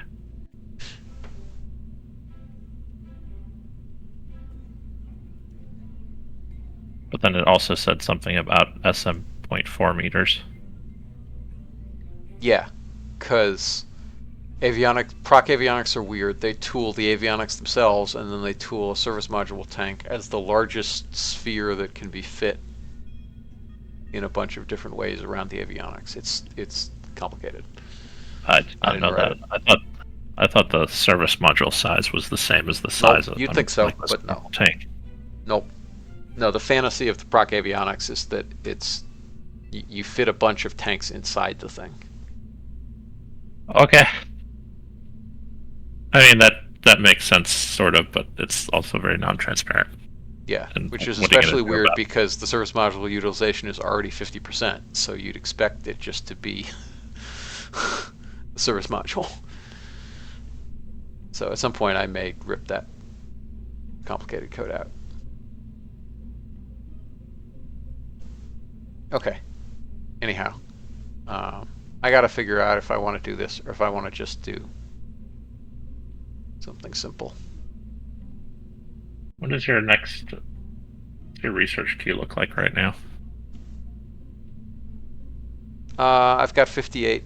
then it also said something about SM.4 meters. Yeah, because proc avionics are weird. They tool the avionics themselves, and then they tool a service module tank as the largest sphere that can be fit in a bunch of different ways around the avionics. It's complicated. I did I not didn't know write that. it. I thought the service module size was the same as the Nope, size of you'd think so, like this but no. normal tank. Nope. No, the fantasy of the proc avionics is that you fit a bunch of tanks inside the thing. Okay. I mean that makes sense sort of, but it's also very non-transparent. Yeah, And which is what are you going especially to do weird about it? because the service module utilization is already 50%, so you'd expect it just to be the service module. So at some point I may rip that complicated code out. Okay. Anyhow, I got to figure out if I want to do this or if I want to just do something simple. What does your research queue look like right now? I've got 58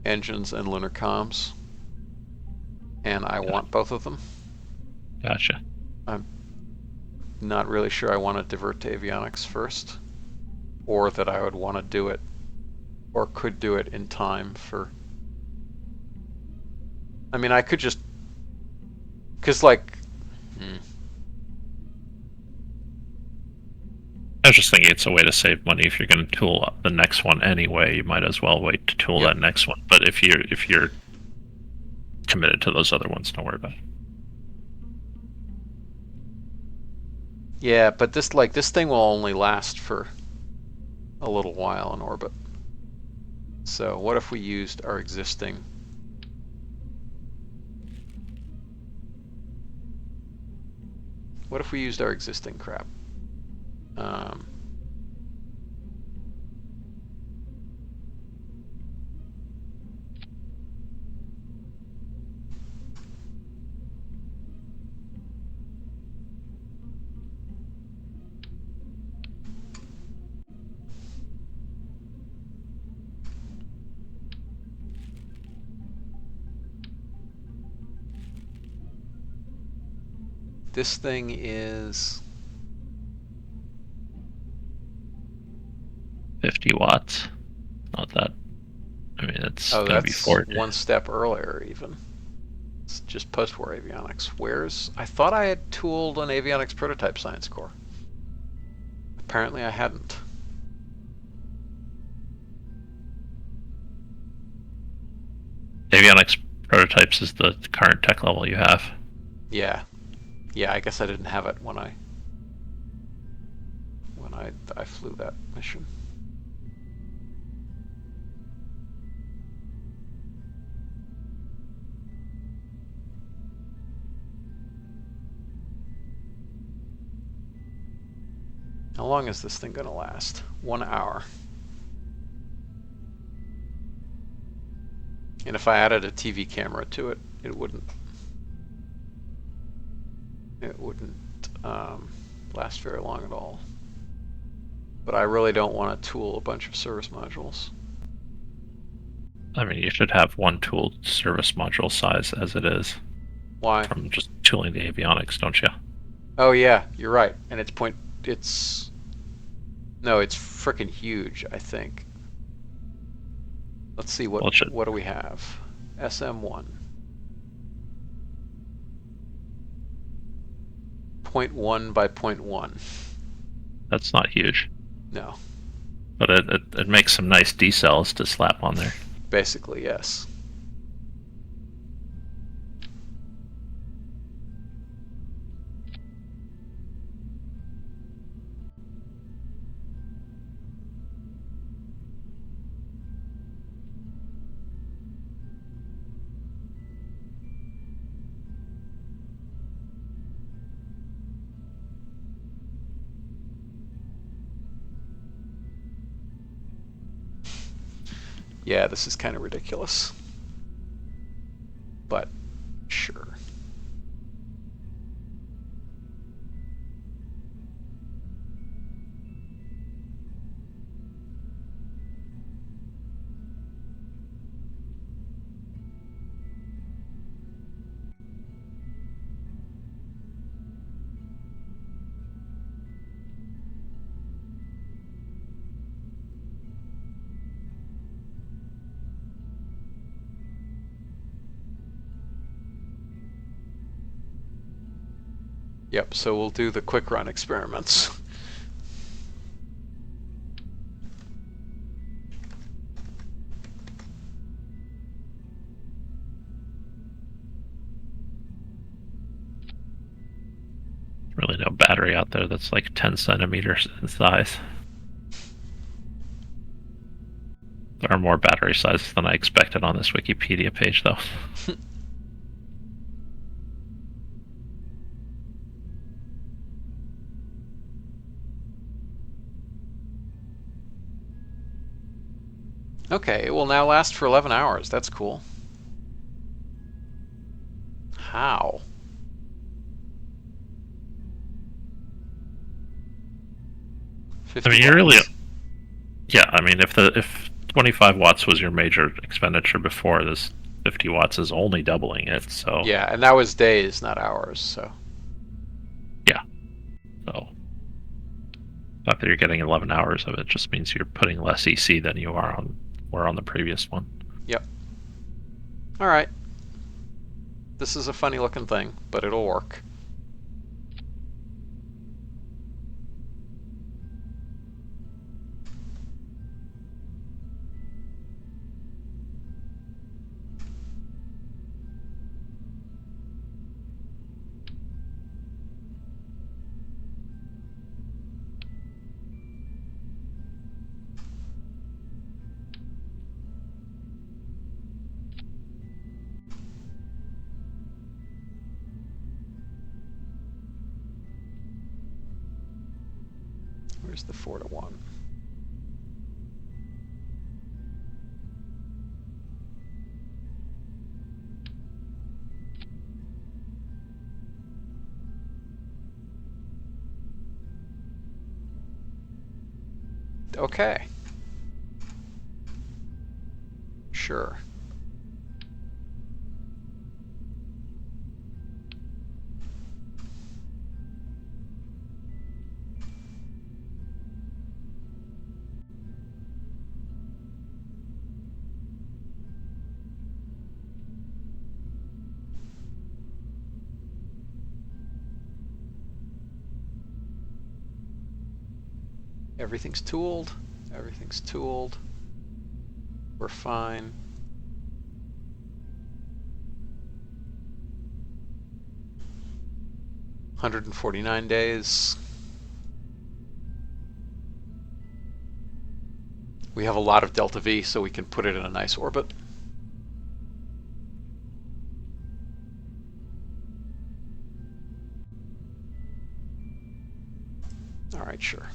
engines and lunar comms, and I want both of them. Gotcha. I'm not really sure I want to divert to avionics first, or that I would want to do it, or could do it in time for... I mean, I could just... Because, like... I was just thinking it's a way to save money. If you're going to tool up the next one anyway, you might as well wait to tool Yep. that next one. But if you're committed to those other ones, don't worry about it. Yeah, but this thing will only last for a little while in orbit. So what if we used our existing... What if we used our existing crap? This thing is 50 watts. Not that. I mean, it's oh, going to be that's 40. one step earlier even. It's just post-war avionics. I thought I had tooled an avionics prototype science core. Apparently I hadn't. Avionics prototypes is the current tech level you have. Yeah. Yeah, I guess I didn't have it when I flew that mission. How long is this thing gonna last? 1 hour. And if I added a TV camera to it, it wouldn't last very long at all. But I really don't want to tool a bunch of service modules. I mean, you should have one tool service module size as it is. Why? From just tooling the avionics, don't you? Oh yeah, you're right. And it's freaking huge, I think. Let's see what do we have? SM1. 0.1 by 0.1. That's not huge. No. But it makes some nice decels to slap on there. Basically, yes. Yeah, this is kind of ridiculous. But, sure. Yep, so we'll do the quick run experiments. Really no battery out there that's like 10 centimeters in size. There are more battery sizes than I expected on this Wikipedia page, though. Okay, it will now last for 11 hours. That's cool. How? I 50 mean, you really, watts. yeah. I mean, if 25 watts was your major expenditure before, this 50 watts is only doubling it. So Yeah, and that was days, not hours, so. yeah. So the fact that you're getting 11 hours of it just means you're putting less EC than you are on the previous one. Yep. Alright. This is a funny looking thing, but it'll work. Where's the 4 to 1? Okay. Sure. Everything's tooled. Everything's tooled. We're fine. $149. We have a lot of delta V, so we can put it in a nice orbit. All right, sure.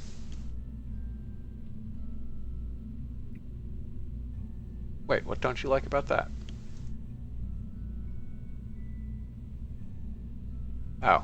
Wait, what don't you like about that? Oh.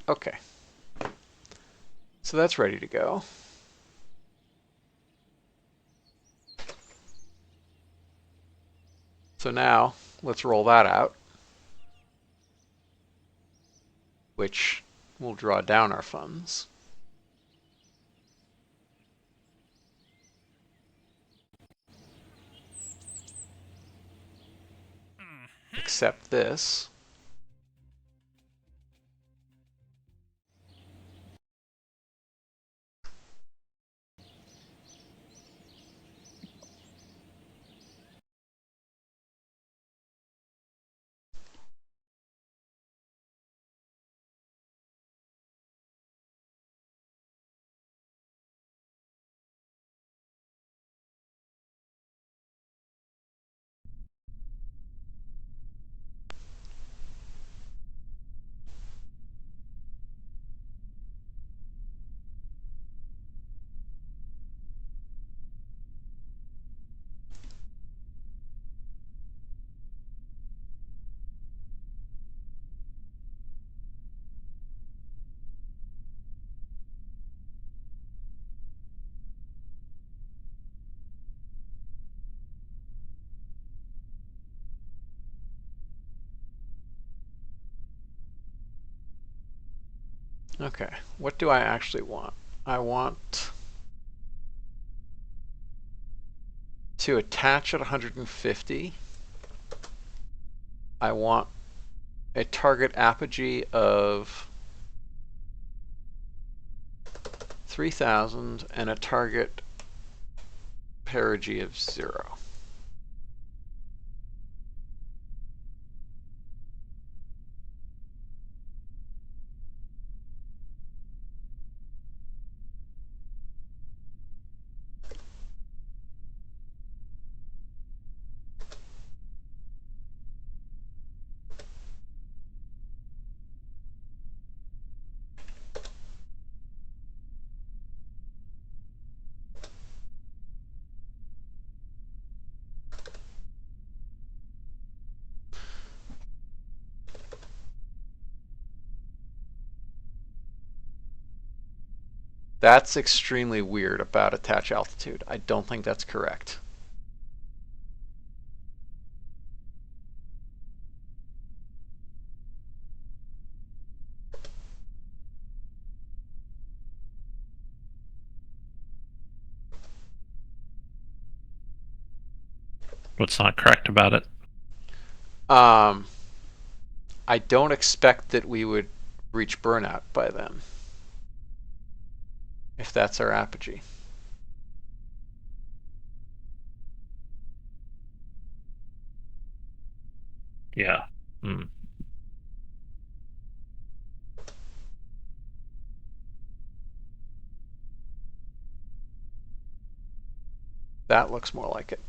Okay. So that's ready to go. So now, let's roll that out, which will draw down our funds. Accept this. Okay, what do I actually want? I want to attach at 150. I want a target apogee of 3000 and a target perigee of 0. That's extremely weird about attach altitude. I don't think that's correct. What's not correct about it? I don't expect that we would reach burnout by then, if that's our apogee. Yeah. That looks more like it.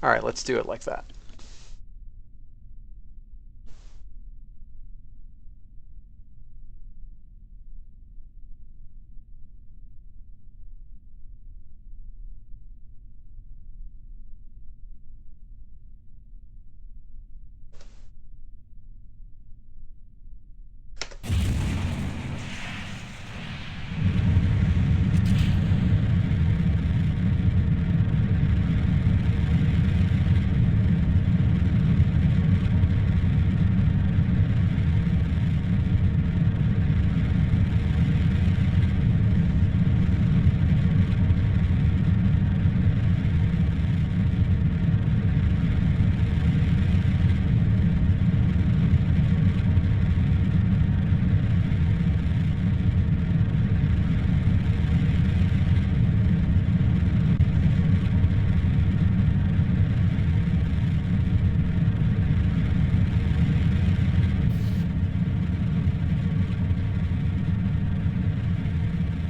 All right, let's do it like that.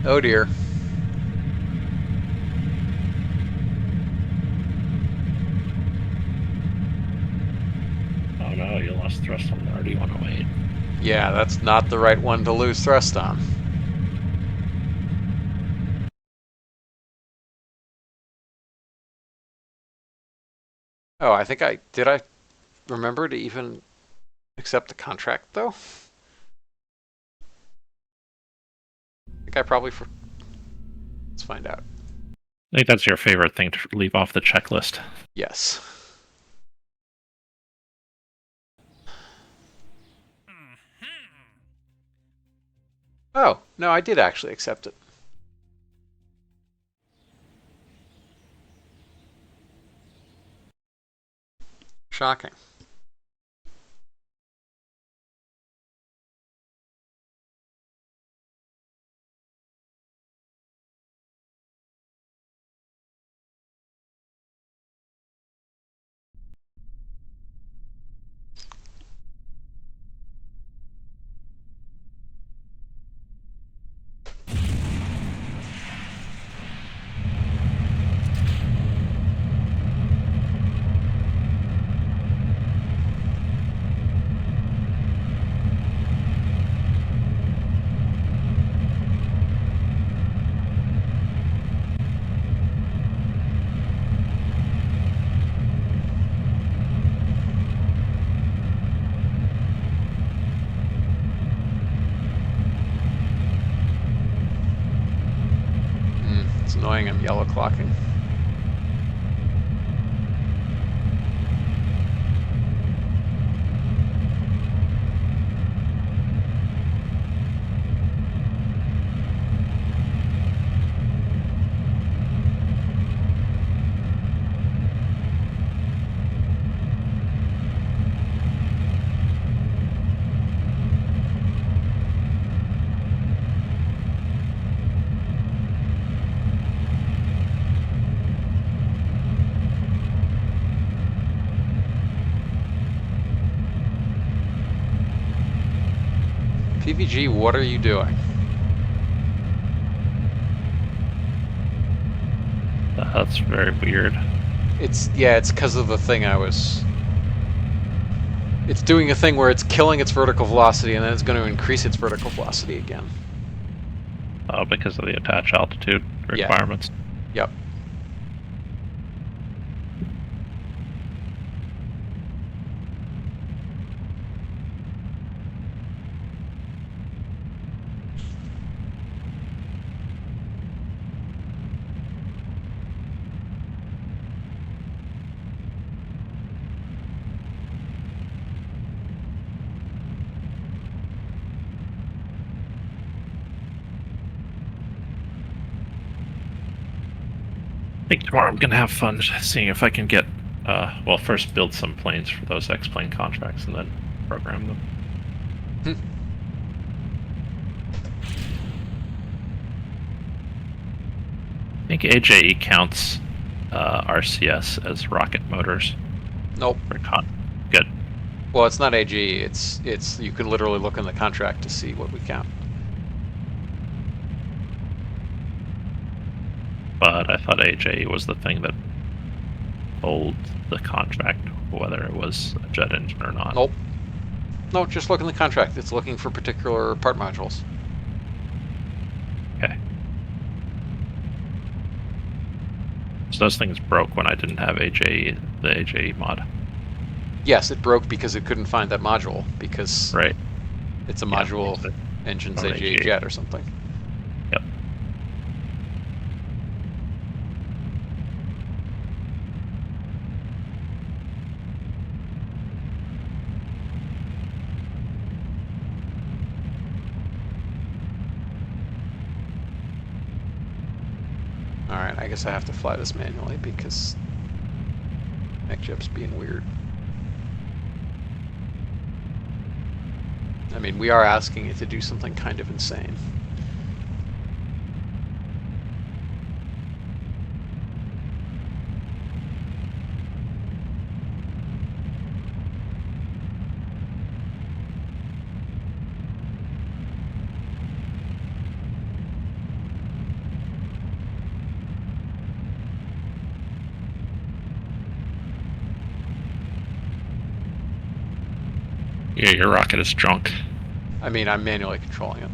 Oh dear. Oh no, you lost thrust on the RD-108. Yeah, that's not the right one to lose thrust on. Oh, did I remember to even accept the contract though? I think I probably let's find out. I think that's your favorite thing to leave off the checklist. Yes. Oh, no, I did actually accept it. Shocking. annoying. I'm yellow clocking. PVG, what are you doing? That's very weird. It's because of the thing I was. It's doing a thing where it's killing its vertical velocity and then it's going to increase its vertical velocity again. Because of the attach altitude Yeah. requirements. Yep. I think tomorrow I'm gonna have fun seeing if I can get, well, first build some planes for those X-plane contracts and then program them. I think AJE counts RCS as rocket motors Nope. for good. Well, it's not AG. It's you can literally look in the contract to see what we count. But I thought AJE was the thing that told the contract whether it was a jet engine or not. Nope. No, just look in the contract. It's looking for particular part modules. Okay. So those things broke when I didn't have AJE, the AJE mod. Yes, it broke because it couldn't find that module because Right. it's a Yeah. module engines From AGA AJE. jet or something. Yep. Alright, I guess I have to fly this manually because MechJet's being weird. I mean, we are asking it to do something kind of insane. Yeah, your rocket is drunk. I mean, I'm manually controlling it.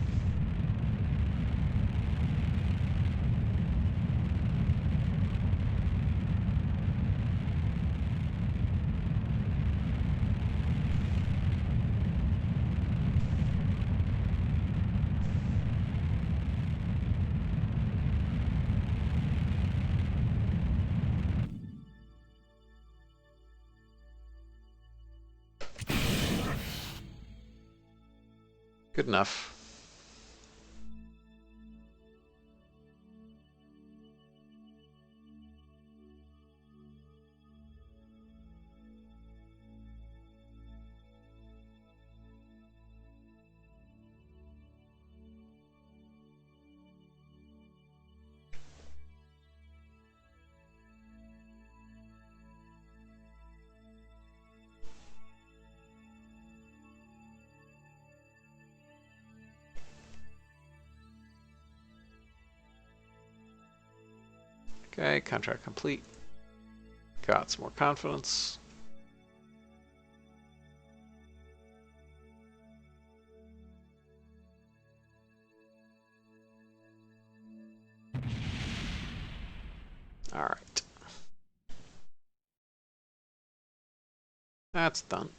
Good enough. Okay, contract complete. Got some more confidence. All right. That's done.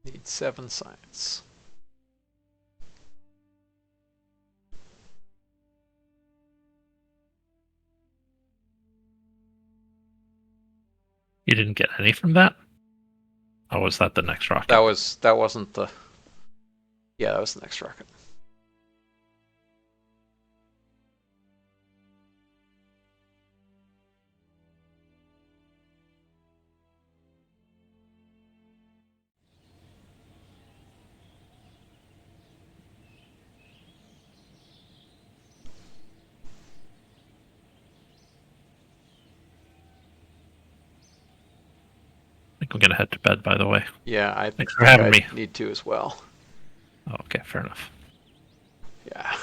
Need 7 science. You didn't get any from that? Oh, was that the next rocket? That wasn't the. Yeah, that was the next rocket. I think I'm gonna head to bed, by the way. Yeah, I Thanks for think having I me. need to as well. Oh, okay, fair enough. Yeah.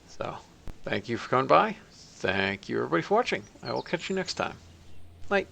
So, thank you for coming by. Thank you everybody for watching. I will catch you next time. Night.